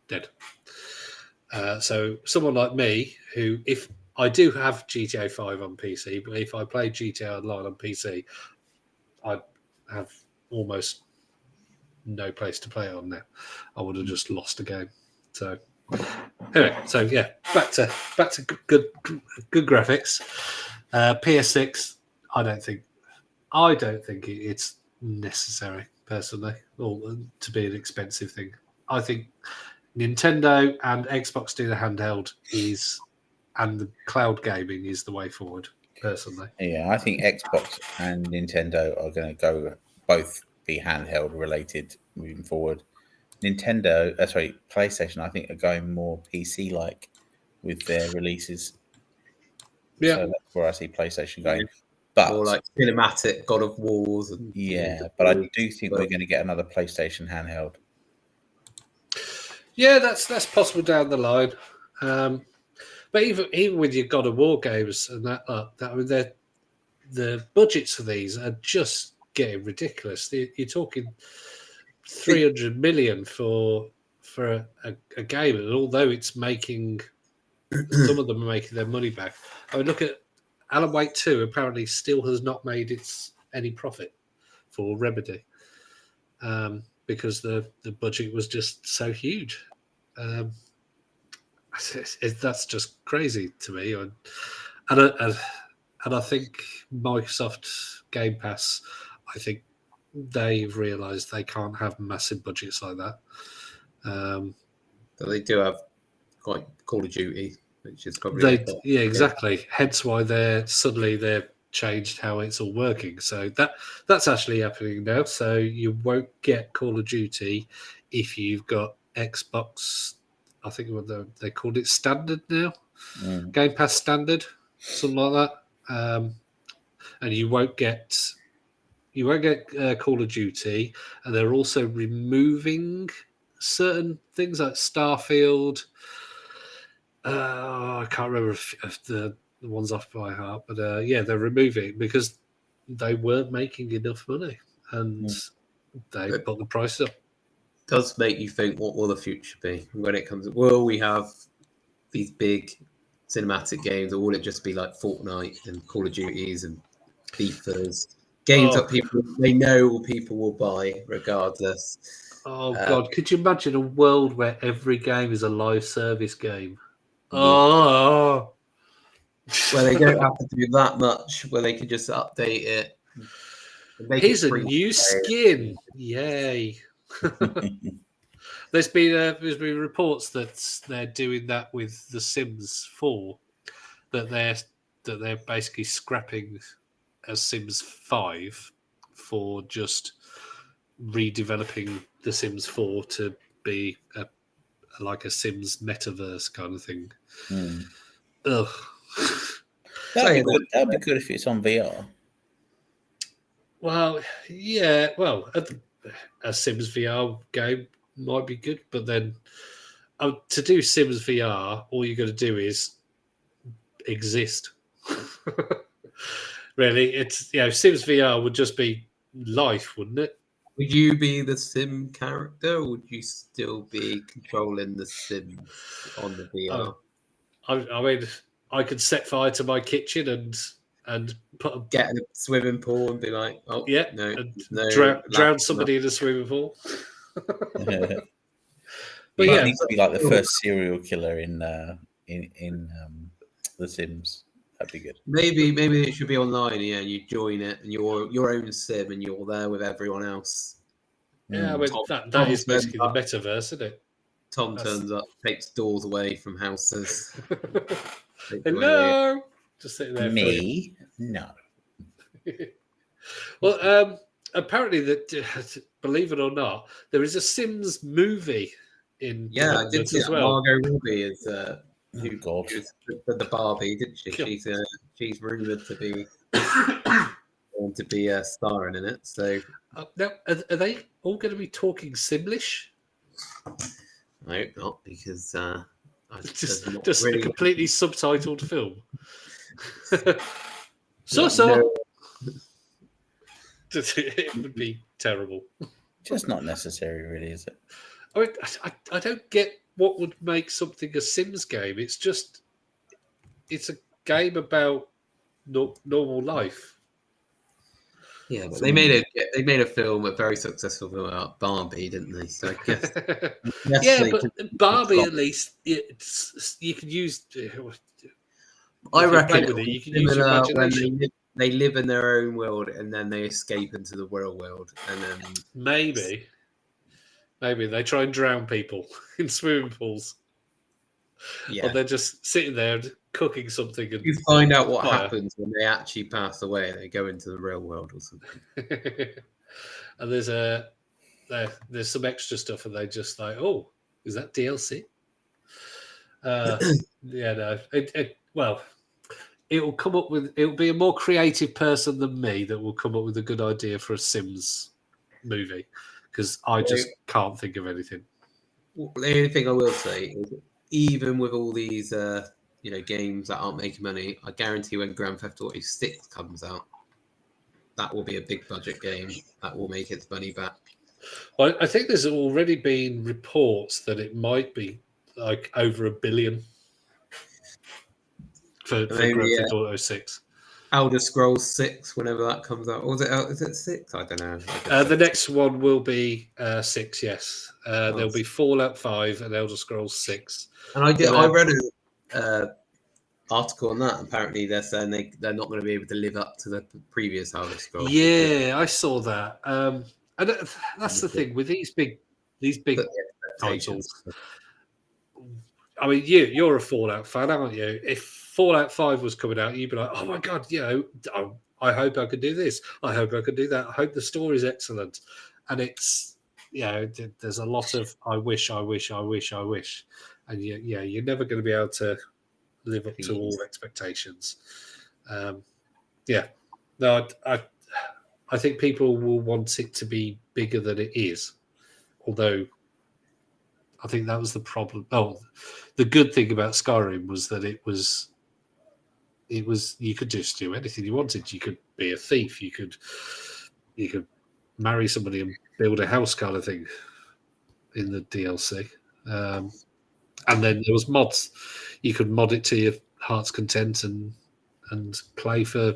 dead. So someone like me, who, if I do have GTA 5 on PC, but if I play GTA Online on PC, I'd have almost no place to play it on now. I would have just lost the game. So anyway, so yeah, back to good graphics. PS6, I don't think it's necessary personally, or to be an expensive thing. I think Nintendo and Xbox do the handheld and the cloud gaming is the way forward. Personally, yeah, I think Xbox and Nintendo are going to go both be handheld related moving forward. PlayStation, I think, are going more PC like with their releases. Yeah, so that's where I see PlayStation going. But more like cinematic God of Wars. But I do think we're going to get another PlayStation handheld. Yeah, that's possible down the line. But even with your God of War games and that, I mean, the budgets for these are just getting ridiculous. You're talking 300 million for a game, and although it's making, some of them are making their money back. I mean, look at Alan Wake 2. Apparently, still has not made any profit for Remedy, because the budget was just so huge. That's just crazy to me, and I think Microsoft Game Pass, I think they've realised they can't have massive budgets like that. But they do have quite Call of Duty, which is probably exactly. Yeah. Hence why they've changed how it's all working. So that's actually happening now. So you won't get Call of Duty if you've got Xbox. I think they called it Standard now, Game Pass Standard, something like that. And you won't get Call of Duty, and they're also removing certain things like Starfield. I can't remember if the ones off by heart, but they're removing it because they weren't making enough money, and they put the price up. Does make you think, what will the future be when it comes? Will we have these big cinematic games, or will it just be like Fortnite and Call of Duties and FIFAs? Games that people will buy regardless. Oh God! Could you imagine a world where every game is a live service game? Where they don't have to do that much, where they can just update it. Here's a new skin! Yay! There's been reports that they're doing that with The Sims 4, that they're basically scrapping a Sims 5 for just redeveloping The Sims 4 to be like a Sims metaverse kind of thing. Ugh. That'd be good if it's on VR. Well, yeah. Well, a Sims VR game might be good, but then to do Sims VR, all you got to do is exist. Really, it's Sims VR would just be life, wouldn't it? Would you be the Sim character, or would you still be controlling the Sims on the VR? I mean, I could set fire to my kitchen and get in a swimming pool and be like, oh yeah, no, drown somebody in a swimming pool. But yeah, needs to be like the first serial killer in The Sims. That'd be good. Maybe it should be online. Yeah, and you join it, and you're your own sim, and you're there with everyone else. Yeah, I mean, Tom- that Tom is basically the turns metaverse, isn't it? Tom That's- turns up, takes doors away from houses. takes away Hello, just sitting there. Me? No. Well, apparently, that believe it or not, there is a Sims movie in Yeah, I did development see as that. well. Margot Robbie is who God. was the Barbie, didn't she? God. She's rumored to be starring in it. So Now, are they all going to be talking Simlish? I hope not, because Just there's not a completely subtitled film. no- So. It would be terrible. Just not necessary, really, is it? I mean, I don't get what would make something a Sims game. It's a game about normal life. Yeah, but they made a film, a very successful film about Barbie, didn't they? So I guess Yeah, but Barbie at least you can use. I if you reckon play with it, you can use your similar when imagination. they live in their own world and then they escape into the real world, and then Maybe they try and drown people in swimming pools, yeah, or they're just sitting there cooking something. And you find out what fire. happens when they actually pass away. They go into the real world or something. And there's some extra stuff, and they just like, oh, is that DLC? Yeah, no. Well, it'll be a more creative person than me that will come up with a good idea for a Sims movie, because I just can't think of anything. The only thing I will say is, even with all these games that aren't making money, I guarantee when Grand Theft Auto 6 comes out, that will be a big budget game that will make its money back. Well, I think there's already been reports that it might be like over $1 billion for Grand Theft Auto 6. Elder Scrolls 6, whenever that comes out. Or is it 6? I don't know. The next one will be 6, yes. There'll be Fallout 5 and Elder Scrolls 6. And I read an article on that. Apparently, they're saying they're not going to be able to live up to the previous Elder Scrolls. Yeah, I saw that. And that's the thing with these big titles. I mean, you're a Fallout fan, aren't you? If Fallout 5 was coming out, you'd be like, oh my God, I hope I could do this. I hope I could do that. I hope the story's excellent. And it's, there's a lot of I wish. And you're never going to be able to live up to all expectations. No, I think people will want it to be bigger than it is. Although I think that was the problem. Oh, the good thing about Skyrim was that it was you could just do anything you wanted. You could be a thief. You could marry somebody and build a house kind of thing in the DLC. And then there was mods. You could mod it to your heart's content and play for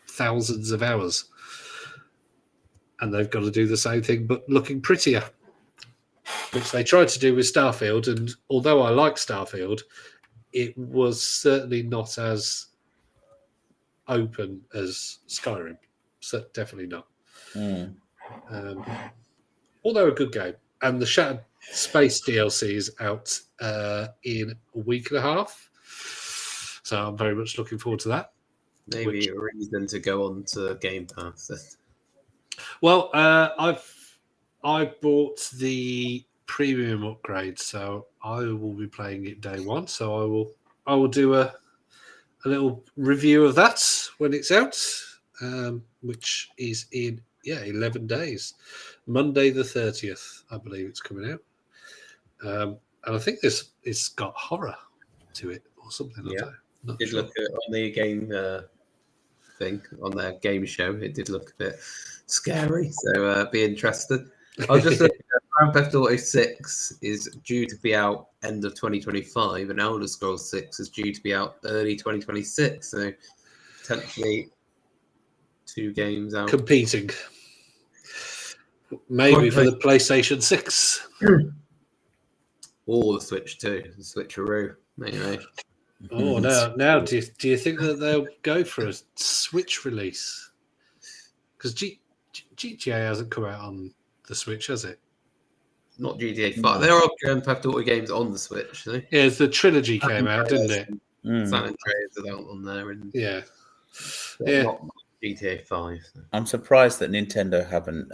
thousands of hours. And they've got to do the same thing, but looking prettier, which they tried to do with Starfield. And although I like Starfield, it was certainly not as open as Skyrim. So definitely not. Although a good game. And the Shattered Space DLC is out in a week and a half. So I'm very much looking forward to that. Maybe a reason to go on to Game Pass. Well, I bought the premium upgrade, so I will be playing it day one. So I will do a little review of that when it's out, which is in 11 days, Monday the 30th, I believe it's coming out. And I think it's got horror to it or something. Yeah, not did sure. look at on the game thing on their game show. It did look a bit scary, so be interested. I was just looking at Grand Theft Auto 6 is due to be out end of 2025, and Elder Scrolls 6 is due to be out early 2026. So potentially 2 games out Competing. Maybe for the PlayStation 6. or the Switch 2, the Switcheroo. Anyway, Oh, now, do you think that they'll go for a Switch release? Because GTA hasn't come out on the Switch, has it? Not GTA 5. No. There are Grand Theft Auto games on the Switch, though. Yeah, the trilogy came out, didn't it? San Andreas are out on there, and Yeah. not GTA 5. So. I'm surprised that Nintendo haven't,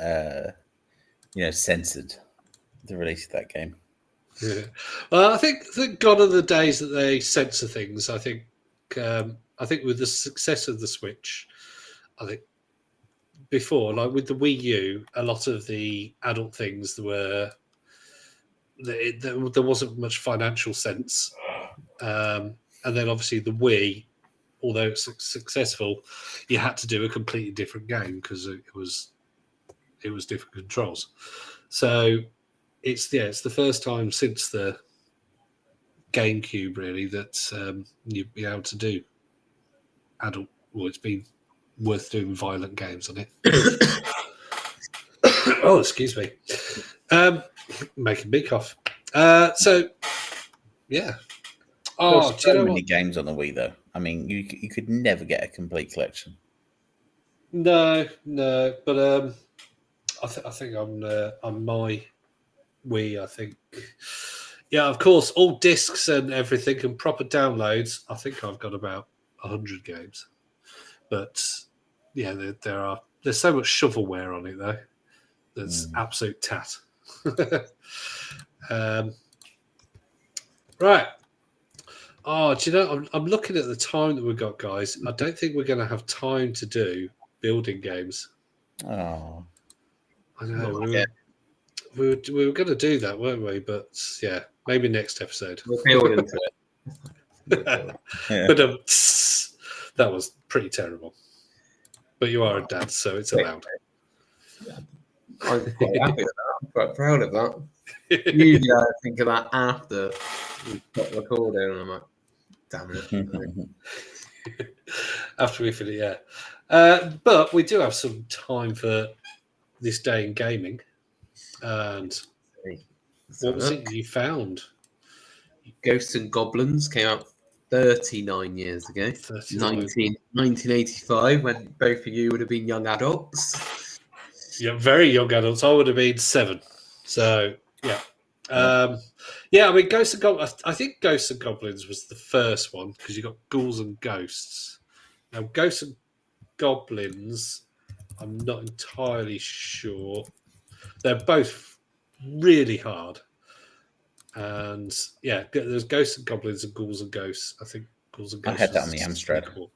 censored the release of that game. Yeah. Well, I think gone are the days that they censor things. I think with the success of the Switch, I think before, like with the Wii U, a lot of the adult things there wasn't much financial sense, and then obviously the Wii, although it's successful, you had to do a completely different game because it was different controls. So it's the first time since the GameCube really that you'd be able to do adult. Well, it's been worth doing violent games on it. Oh, excuse me. Making me cough. So, yeah. Oh, There's do you so know many what? games on the Wii, though. I mean, you could never get a complete collection. No, but I think on my Wii, I think, yeah, of course, all discs and everything and proper downloads. I think I've got about 100 games, but yeah, there's so much shovelware on it though. That's absolute tat. Right. Oh, do you know? I'm looking at the time that we've got, guys. I don't think we're going to have time to do building games. Oh, I know. We were going to do that, weren't we? But yeah, maybe next episode. We'll build into it. yeah. But that was pretty terrible. But you are a dad, so it's allowed. I'm quite happy with that. I'm quite proud of that. Usually I think of that after we got recording, and I'm like, damn it. After we finish, yeah. But we do have some time for this day in gaming. And what was it you found? Ghosts and Goblins came out 39 years ago. 1985, when both of you would have been young adults. Yeah, very young adults. I would have been 7. So, yeah. Yeah, I mean, Ghosts and Goblins. I think Ghosts and Goblins was the first one because you got Ghouls and Ghosts. Now, Ghosts and Goblins, I'm not entirely sure. They're both really hard. And yeah, there's Ghosts and Goblins and Ghouls and Ghosts. I think Ghouls and Ghosts. I had that on the Amstrad.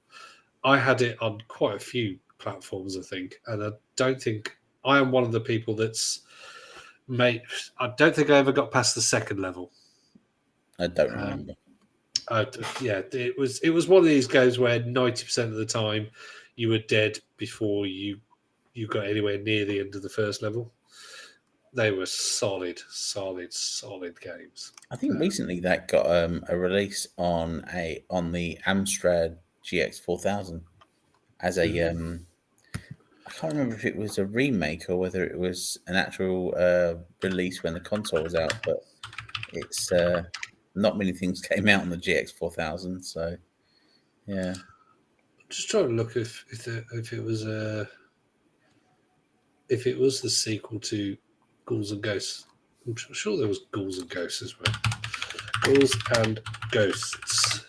I had it on quite a few platforms, I think. And I don't think I am one of the people that's I don't think I ever got past the second level. I don't remember. Yeah, it was one of these games where 90% of the time you were dead before you got anywhere near the end of the first level. They were solid games. I think recently that got a release on the Amstrad GX 4000 as a I can't remember if it was a remake or whether it was an actual release when the console was out, but it's not many things came out on the GX 4000, so yeah. Just trying to look if it was the sequel to Ghouls and Ghosts. I'm sure there was Ghouls and Ghosts as well. Ghouls and Ghosts.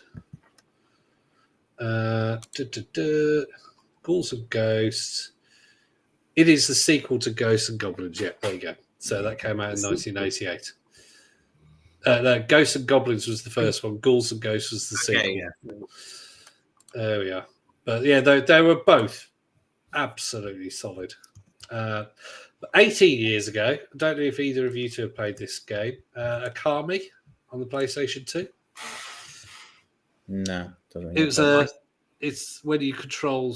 Ghouls and Ghosts. It is the sequel to Ghosts and Goblins. Yeah, there you go. So that came out in 1988. No, Ghosts and Goblins was the first one. Ghouls and Ghosts was the sequel. Okay, yeah. There we are. But yeah, they were both absolutely solid. 18 years ago, I don't know if either of you two have played this game, Akami on the PlayStation 2. No, it's when you control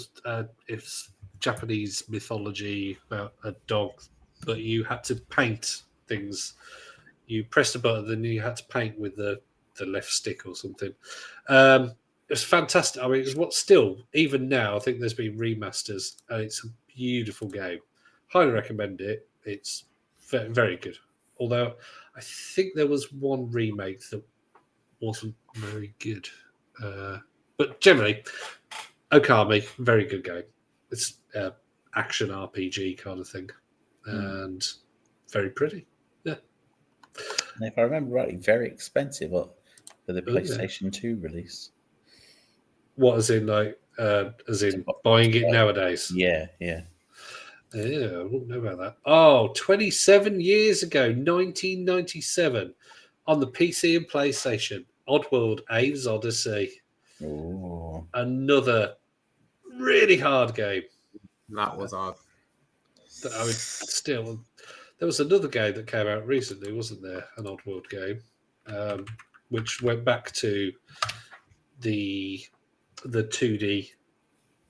it's Japanese mythology about a dog, but you had to paint things. You pressed a button, then you had to paint with the left stick or something. It was fantastic. I mean, it was still, even now, I think there's been remasters, and it's a beautiful game. Highly recommend it. It's very, very good. Although I think there was one remake that wasn't very good. But generally, Okami, very good game. It's action RPG kind of thing, and very pretty. Yeah. And if I remember rightly, very expensive for the Oh, yeah. PlayStation 2 release. What, as in buying it nowadays? Yeah. Yeah, I wouldn't know about that. Oh, 27 years ago, 1997, on the PC and PlayStation, Oddworld Abe's Odyssey. Oh, Another really hard game. That was hard. I would still. There was another game that came out recently, wasn't there? An Oddworld game, which went back to the 2D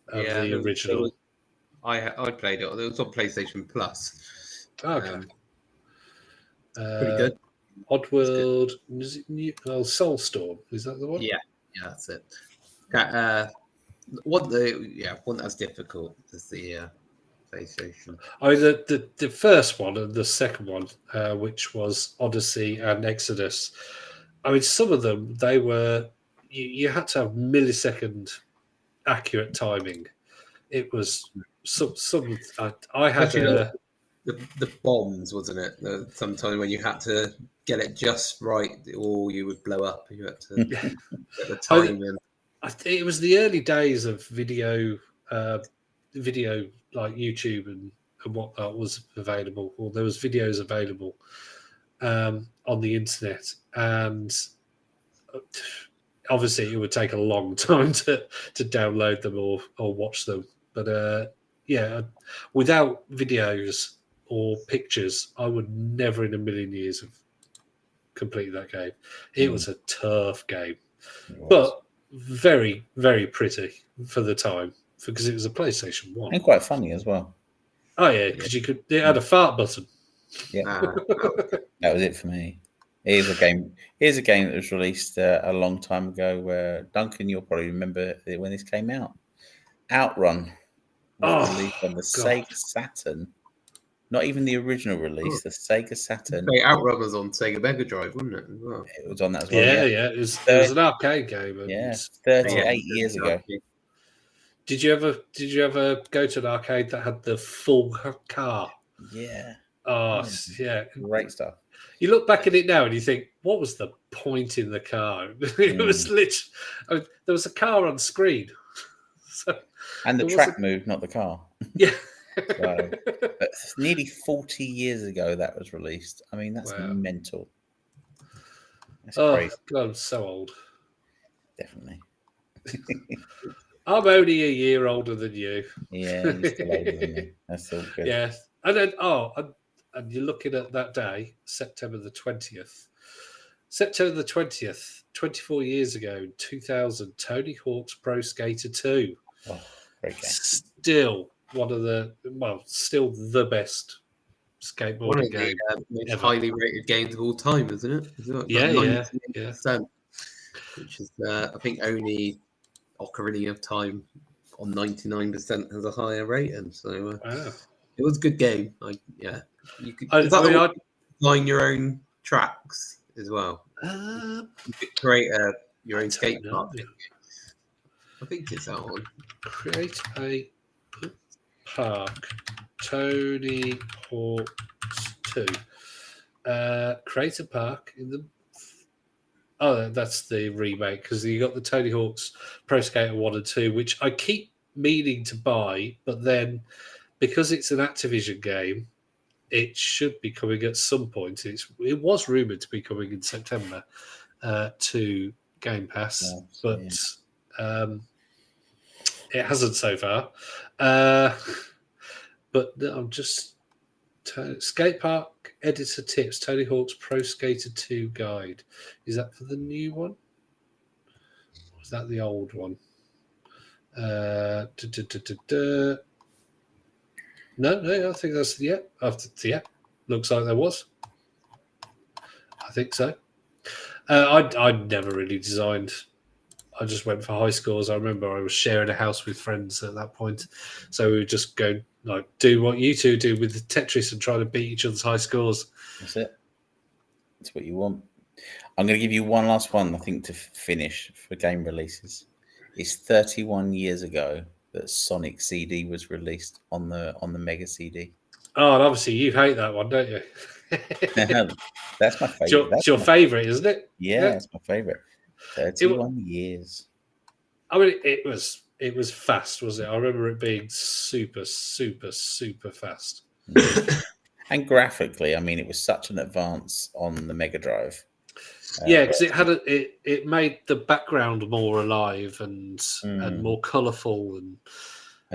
of the original. I played it. It was on PlayStation Plus. Okay. Pretty good. Oddworld, is it Soulstorm? Is that the one? Yeah, that's it. One that's difficult is the PlayStation. I mean, the first one and the second one, which was Odyssey and Exodus. I mean, some of them they were you had to have millisecond accurate timing. It was some. I had the bombs, wasn't it? Sometimes when you had to get it just right, or you would blow up. You had to get the timing. I think it was the early days of video like YouTube and whatnot was available, or there was videos available on the internet, and obviously it would take a long time to download them or watch them. But without videos or pictures, I would never in a million years have completed that game. It was a tough game, but very, very pretty for the time because it was a PlayStation 1. And quite funny as well. Oh, yeah, because it had a fart button. Yeah, that was it for me. Here's a game that was released a long time ago where, Duncan, you'll probably remember when this came out. Outrun was released on the Sega Saturn. Not even the original release, the Sega Saturn. Outrun was on Sega Mega Drive, wasn't it? As well? It was on that as well. Yeah. It was an arcade game. 38 years ago. Did you ever go to an arcade that had the full car? Yeah. Oh, yeah. Great stuff. You look back at it now and you think, what was the point in the car? It was literally, there was a car on screen. And the track moved, not the car. Yeah. So, but nearly 40 years ago that was released. I mean, that's mental. That's crazy. God, I'm so old. Definitely. I'm only a year older than you. Yeah, you're still older than me. That's all good. Yeah. And then, and you're looking at that day, September the 20th. September the 20th, 24 years ago, in 2000, Tony Hawk's Pro Skater 2. Oh, great game. Still one of still the best skateboarding game. Most highly rated games of all time, isn't it? Yeah. Which is, I think, only Ocarina of Time on 99% has a higher rating. So it was a good game. You could design your own tracks as well. You could create your own skate park. I think it's that one. Create a park. Tony Hawk's 2. Create a park in the. Oh, that's the remake because you got the Tony Hawk's Pro Skater 1 and 2, which I keep meaning to buy, but then because it's an Activision game, it should be coming at some point. It was rumored to be coming in September to Game Pass, but it hasn't so far. But I'm just skate park editor tips. Tony Hawk's Pro Skater 2 guide. Is that for the new one? Or is that the old one? No, I think that's looks like there was. I think so. I never really designed. I just went for high scores. I remember I was sharing a house with friends at that point, so we would just go do what you two do with the Tetris and try to beat each other's high scores. That's it. That's what you want. I'm going to give you one last one, I think, to finish for game releases. It's 31 years ago that Sonic CD was released on the Mega CD. Oh, and obviously you hate that one, don't you? That's my favorite. It's your favorite, isn't it? Yeah, it's my favorite. 31 years. I mean, it was fast, was it? I remember it being super, super, super fast. And graphically, I mean, it was such an advance on the Mega Drive. Yeah, because it made the background more alive and more colourful and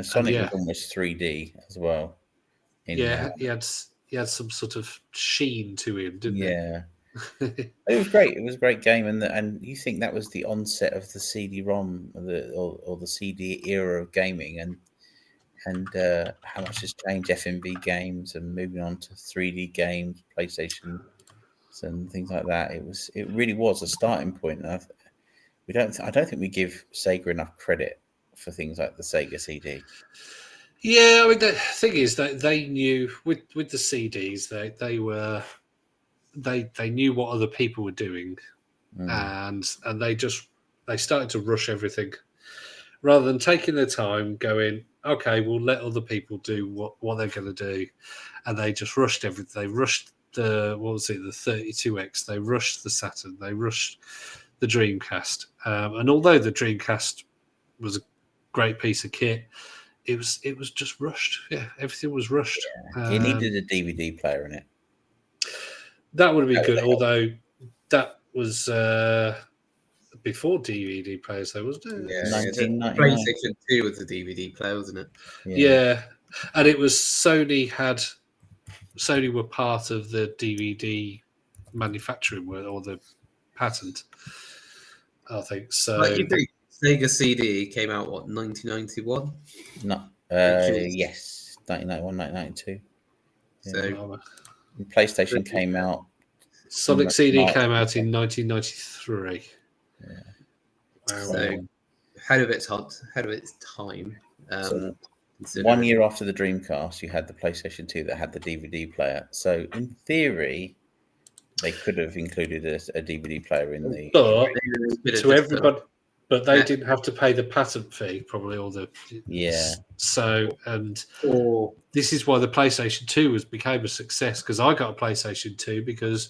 Sonic was almost 3D as well. He had some sort of sheen to him, didn't he? Yeah. It was great. It was a great game, and you think that was the onset of the CD-ROM or the CD era of gaming, and how much has changed FMV games and moving on to 3D games, PlayStation and things like that. It really was a starting point. I don't think we give Sega enough credit for things like the Sega CD. Yeah, I mean the thing is that they knew with the CDs they knew what other people were doing, and they started to rush everything rather than taking their time, going, okay, we'll let other people do what they're going to do, and they just rushed everything. They rushed the 32X, they rushed the Saturn, they rushed the Dreamcast, and although the Dreamcast was a great piece of kit, it was just rushed. Yeah, everything was rushed. It needed a DVD player in it. That would have been good, although that was before DVD players, though, wasn't it? Yeah, 1999. PlayStation 2 was the DVD player, wasn't it? Yeah, and it was Sony were part of the DVD manufacturing or the patent, I think. So, Like you think Sega CD came out 1991? No, yes, 1991, 1992. So PlayStation came out. Sonic CD came out in 1993. Yeah. Wow. So ahead of its time. So 1 year after the Dreamcast, you had the PlayStation 2 that had the DVD player. So in theory, they could have included a DVD player in the. But to everybody, but they didn't have to pay the patent fee, probably, or the So this is why the PlayStation 2 became a success, because I got a PlayStation 2 because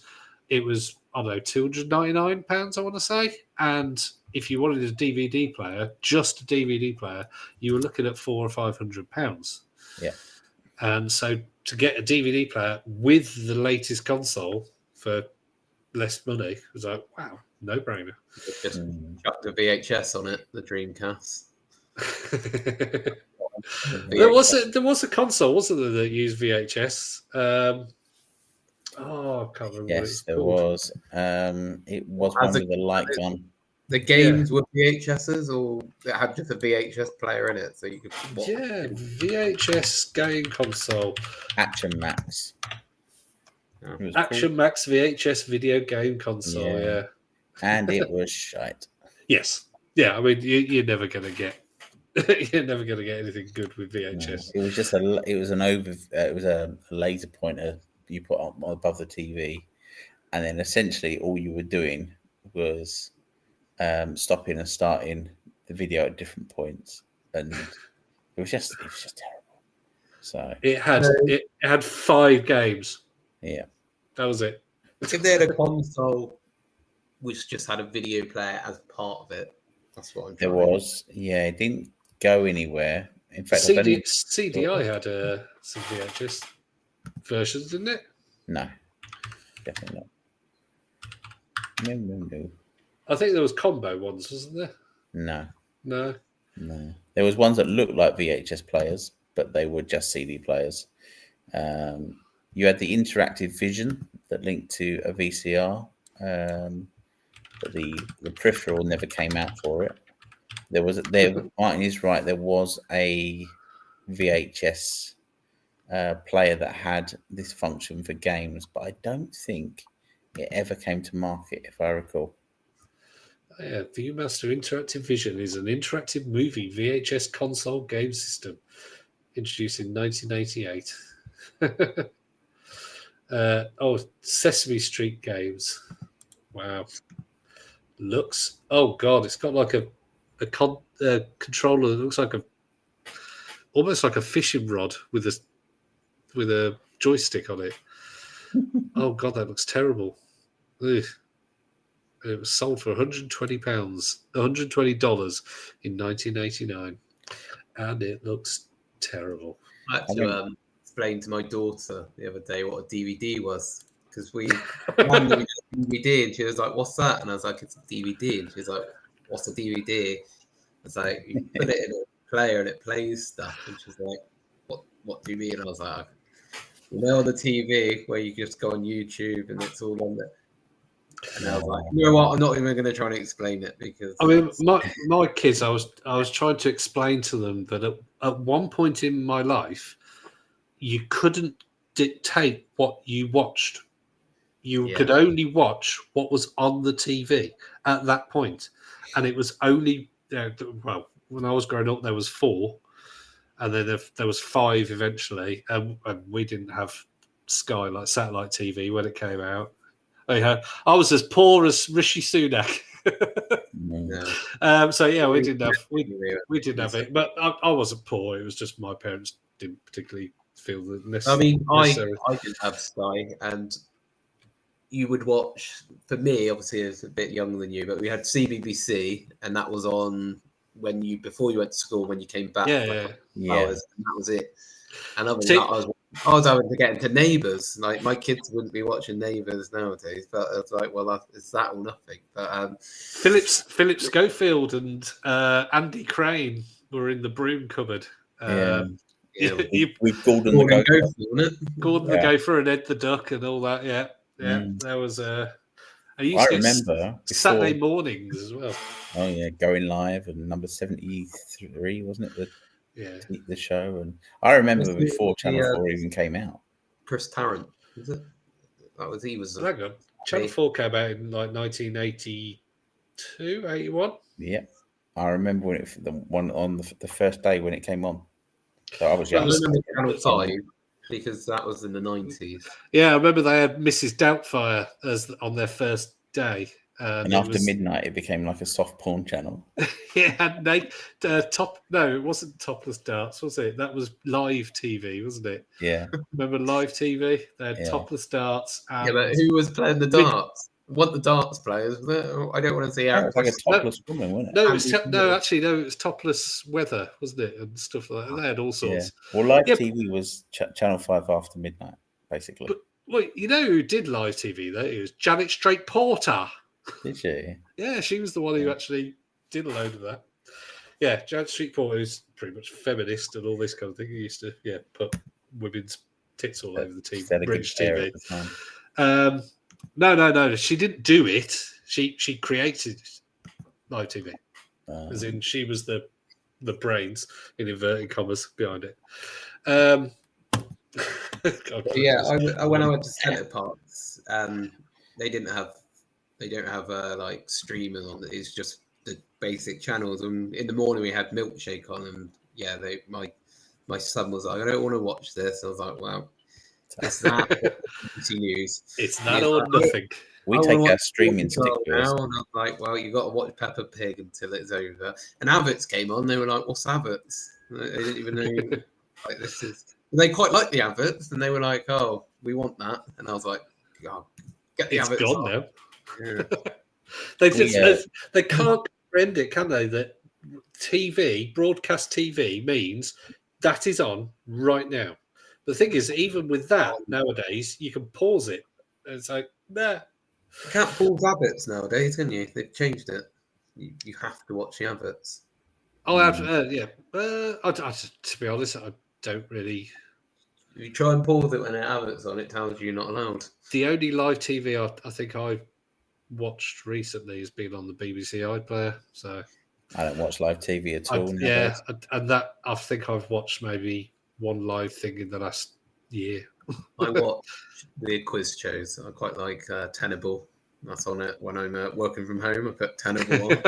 it was, I don't know, £299, I want to say, and if you wanted a DVD player, just a DVD player, you were looking at £400 or £500. Yeah. And so to get a DVD player with the latest console for less money was like, wow, no brainer. Just chucked a VHS on it, the Dreamcast. There was a console, wasn't there, that used VHS? I can't remember. Yes, there was. It was one with the light gun. The games were VHSs, or it had just a VHS player in it, so you could watch. Yeah, VHS game console. Action Max. Action Max VHS video game console. Yeah. And it was shite. Yes. Yeah. I mean, you're never going to get. You're never going to get anything good with VHS. No, it was just it was a laser pointer you put up above the TV, and then essentially all you were doing was stopping and starting the video at different points, and it was just terrible. So it had 5 games. Yeah, that was it. If they had a console which just had a video player as part of it, that's what I'm trying. There was, it didn't go anywhere. In fact, CDI had some VHS versions, didn't it? No, definitely not. No. I think there was combo ones, wasn't there? No. There was ones that looked like VHS players, but they were just CD players. You had the interactive vision that linked to a VCR, but the peripheral never came out for it. Martin is right. There was a VHS player that had this function for games, but I don't think it ever came to market, if I recall. Yeah, Viewmaster Interactive Vision is an interactive movie VHS console game system introduced in 1988. Sesame Street games. Wow. Looks. Oh God, it's got like a controller that looks like almost like a fishing rod with a joystick on it. Oh God, that looks terrible. Ugh. It was sold for £120, $120 in 1989, and it looks terrible. I had to explain to my daughter the other day what a DVD was, because we handed me a DVD and she was like, "What's that?" And I was like, "It's a DVD." And she was like, "What's a DVD?" I was like, "You put it in a player and it plays stuff." And she's like, "What do you mean?" And I was like, on the TV where you just go on YouTube and it's all on there. And I was like, you know what? I'm not even going to try and explain it, because I mean, my kids, I was trying to explain to them that at one point in my life, you couldn't dictate what you watched. You could only watch what was on the TV at that point, and it was only well, when I was growing up, there was 4, and then there was 5 eventually, and we didn't have Sky, like satellite TV, when it came out. I was as poor as Rishi Sunak. So yeah, we didn't have it, but I wasn't poor. It was just my parents didn't particularly feel the necessary. I mean, I didn't have Sky, and you would watch. For me, obviously, I was a bit younger than you, but we had CBBC, and that was on before you went to school, when you came back. Hours, and that was it. And other than that, I was having to get into Neighbours. Like, my kids wouldn't be watching Neighbours nowadays, but it's like, well, it's that or nothing. But Philip Schofield and Andy Crane were in the broom cupboard. With Gordon the Gopher, Gordon the Gopher and Ed the Duck and all that. Yeah. There was I remember Saturday mornings as well. Oh yeah, Going Live and number 73, wasn't it? The show, and I remember before Channel 4 even came out. Chris Tarrant, was it? He was. Channel 4 came out in like 1982, 81. Yeah, I remember when the one on the first day when it came on. So I was young. I remember Channel 5 because that was in the 90s. Yeah, I remember they had Mrs. Doubtfire on their first day. And after midnight, it became like a soft porn channel. Yeah, it wasn't Topless Darts, was it? That was live TV, wasn't it? Yeah. Remember live TV? They had Topless Darts. And but who was playing the darts? What the darts players? I don't want to see it was like a topless woman, wasn't it? No, it was Topless Weather, wasn't it? And stuff like that. They had all sorts. Yeah. Well, live TV was Channel 5 after midnight, basically. But, well, you know who did live TV, though? It was Janet Straight Porter. Did she? Yeah, she was the one who actually did a load of that. Yeah, Janet Street Porter is pretty much feminist and all this kind of thing. He used to, put women's tits all over the TV, British TV. No, she didn't do it. She created live TV, as in she was the brains, in inverted commas, behind it. God, when I went to Centre Parks, they don't have like streamers on it. It's just the basic channels. And in the morning we had Milkshake on, and my son was like, "I don't want to watch this." I was like, "Well, it's that news. It's that or nothing." We take our streaming stick now, and I'm like, "Well, you got to watch Peppa Pig until it's over." And Abbott's came on. They were like, "What's Abbott's?" They didn't even know. Like, this is. They quite like the Abbott's, and they were like, "Oh, we want that." And I was like, "God, get the Abbott's gone on." now. Yeah. They can't comprehend it, can they? That broadcast TV means that is on right now. The thing is, even with that nowadays, you can pause it. And it's like, nah. You can't pause Abbott's nowadays, can you? They've changed it. You have to watch the Abbott's. Oh, yeah. To be honest, I don't really. If you try and pause it when it Abbott's on, it tells you you're not allowed. The only live TV I think I've watched recently has been on the BBC iPlayer. So I don't watch live TV at all. And that I think I've watched maybe one live thing in the last year. I watch weird quiz shows. I quite like Tenable. That's on it when I'm working from home. I put Tenable on.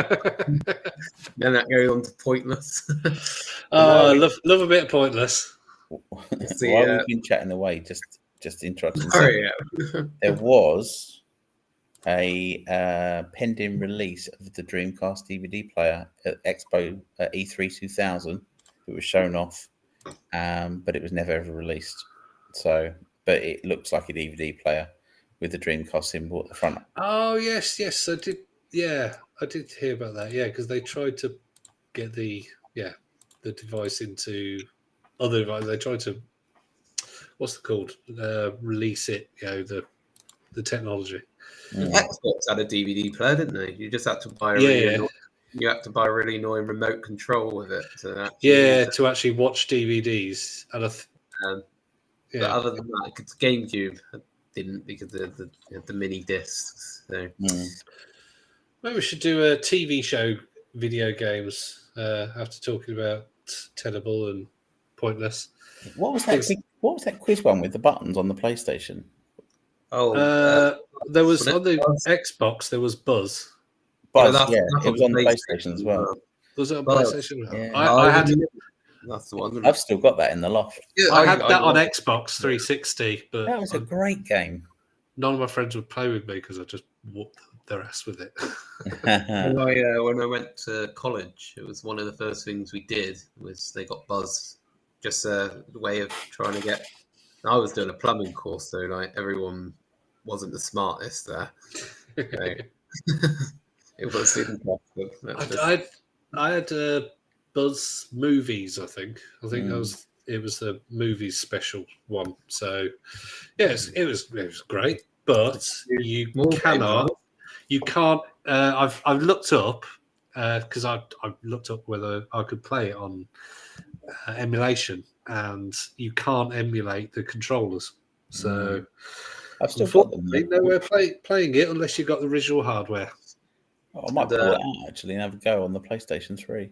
Then that goes on to Pointless. Love a bit of Pointless. While we've been chatting away, just interrupting. There was a pending release of the Dreamcast DVD player at Expo E3 2000. It was shown off, but it was never ever released. So, but it looks like a DVD player with the Dreamcast symbol at the front. Oh yes, I did. Yeah, I did hear about that. Yeah, because they tried to get the device into other devices. They tried to what's it called? Release it. The technology. Xbox had a DVD player, didn't they? You just had to buy you had to buy a really annoying remote control with it to actually watch DVDs. And but other than that, it's GameCube didn't because of the mini discs. So maybe we should do a TV show, video games. After talking about tenable and pointless. What was that? What was that quiz one with the buttons on the PlayStation? There was on the Xbox. There was Buzz. Buzz, it was on the PlayStation as well. Was it on PlayStation? Yeah. I had. That's the one. I've still got that in the loft. Yeah, I had that on Xbox 360, but that was a great game. None of my friends would play with me because I just whooped their ass with it. When I went to college, it was one of the first things we did was they got Buzz, just a way of trying to get. I was doing a plumbing course, so like everyone wasn't the smartest there. So, it was interesting. I had Buzz movies. I think it was the movies special one. So yes, it was great. But you can't. I've looked up because I've looked up whether I could play it on emulation, and you can't emulate the controllers. So I've still got them. Nowhere playing it unless you've got the original hardware. I might pull it out actually and have a go on the PlayStation 3.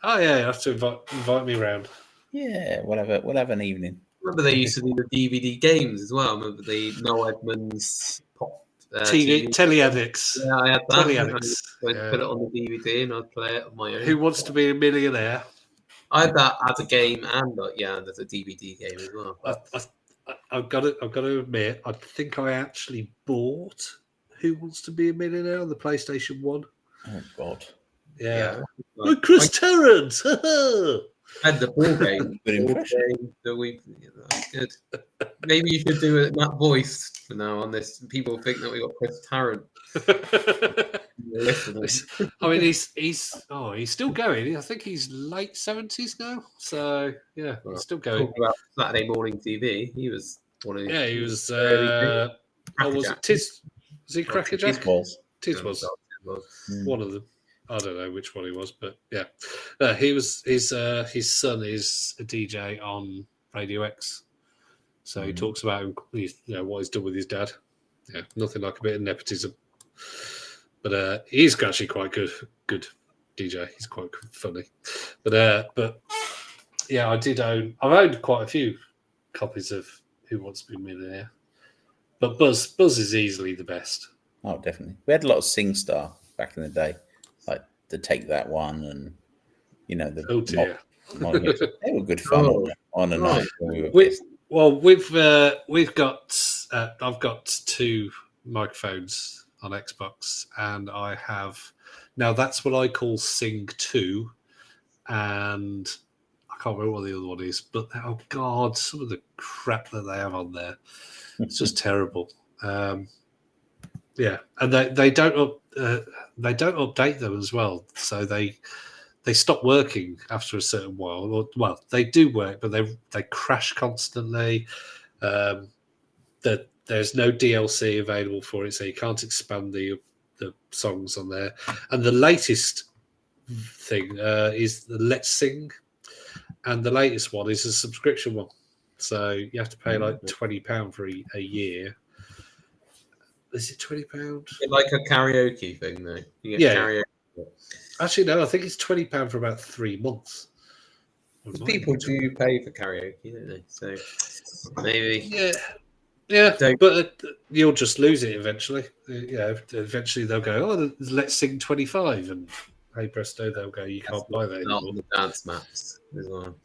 Oh yeah, you have to invite me around. Yeah, we'll have an evening. Remember they used to do the DVD games as well. Remember the Noel Edmonds pop telly addicts. Yeah, I had that. Telly addicts. I'd put it on the DVD and I'd play it on my own. Who Wants to Be a Millionaire? I had that as a game and there's a DVD game as well. I've got to admit, I think I actually bought Who Wants to Be a Millionaire on the PlayStation 1. Oh God. Yeah. Oh, Chris Terrence. And the ball game. That's good. Maybe you should do it that voice for now on this. People think that we got Chris Tarrant. I mean, he's still going. I think he's late 70s now. So yeah, he's still going. Talking about Saturday morning TV, he was one of. Yeah, he was. Was it Tiz? Was he Crackerjack? Tiz was one of them. I don't know which one he was, but yeah, he was. His son is a DJ on Radio X, so he talks about what he's done with his dad. Yeah, nothing like a bit of nepotism. But he's actually quite good DJ. He's quite funny. But yeah, I've owned quite a few copies of Who Wants to Be a Millionaire. But Buzz is easily the best. Oh, definitely. We had a lot of SingStar back in the day, like the Take That one, and the. Oh dear. They were good fun on and off. We've got. I've got 2 microphones on Xbox, and I have now. That's what I call Sing 2, and I can't remember what the other one is. But oh god, some of the crap that they have on there, it's just terrible. Yeah, and they don't update them as well, so they stop working after a certain while. Well, they do work, but they crash constantly. There's no DLC available for it, so you can't expand the songs on there. And the latest thing is the Let's Sing, and the latest one is a subscription one, so you have to pay like £20 for a year. Is it £20? Like a karaoke thing, though. You get karaoke. Actually, no. I think it's £20 for about 3 months. People do pay for karaoke, don't they? So maybe. Yeah. But you'll just lose it eventually. Eventually they'll go, oh, let's sing 25, and hey presto, they'll go, you can't buy that anymore. Not the dance maps as well.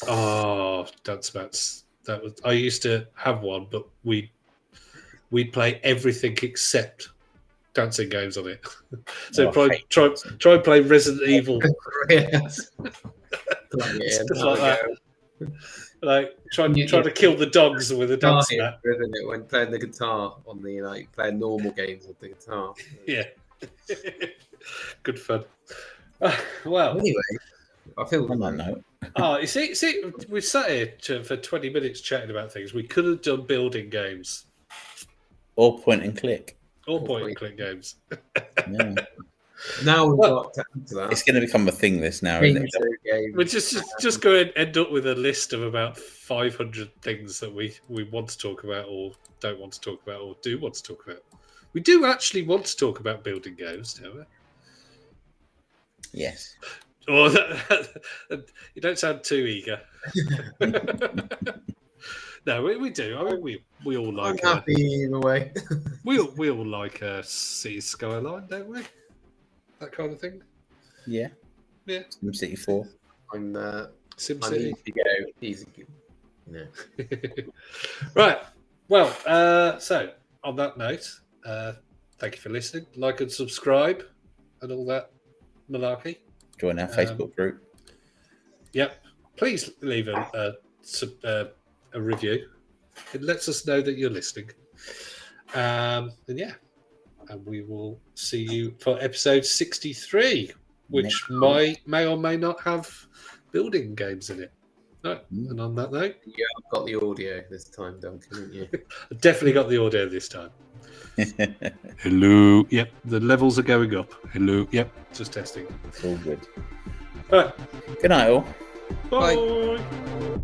Oh, dance maps. I used to have one, but we'd play everything except dancing games on it. So Oh, I probably hate try dancing. and play Resident Evil, Yes. stuff like that. Like trying to kill the dogs with a dance mat. Isn't it, when playing the guitar on the playing normal games with the guitar? Yeah, good fun. Well, Anyway, I feel On that note, you see, we sat here for 20 minutes chatting about things. We could have done building games or point and click. or point and click games. Yeah. now we've got to that. It's going to become a thing. This now, isn't it? Game. We're just going to end up with a list of about 500 things that we want to talk about, or don't want to talk about, or do want to talk about. We do actually want to talk about building games, don't we? Yes. Or you don't sound too eager. No, we do. I mean, we all I'm like. happy either way. We all like a city skyline, don't we? That kind of thing. Yeah. Yeah. SimCity 4. I'm SimCity. easy to go. Easy. No. Right. Well, so on that note, thank you for listening. Like and subscribe and all that malarkey. Join our Facebook group. Yep. Please leave a review. It lets us know that you're listening. And yeah, and we will see you for episode 63, which may or may not have building games in it. No. And on that note, Yeah, I've got the audio this time, Duncan, haven't you? I definitely got the audio this time. Hello. Yep, the levels are going up. Hello. Yep, just testing. It's all good. All right. Good night, all. Bye. Bye.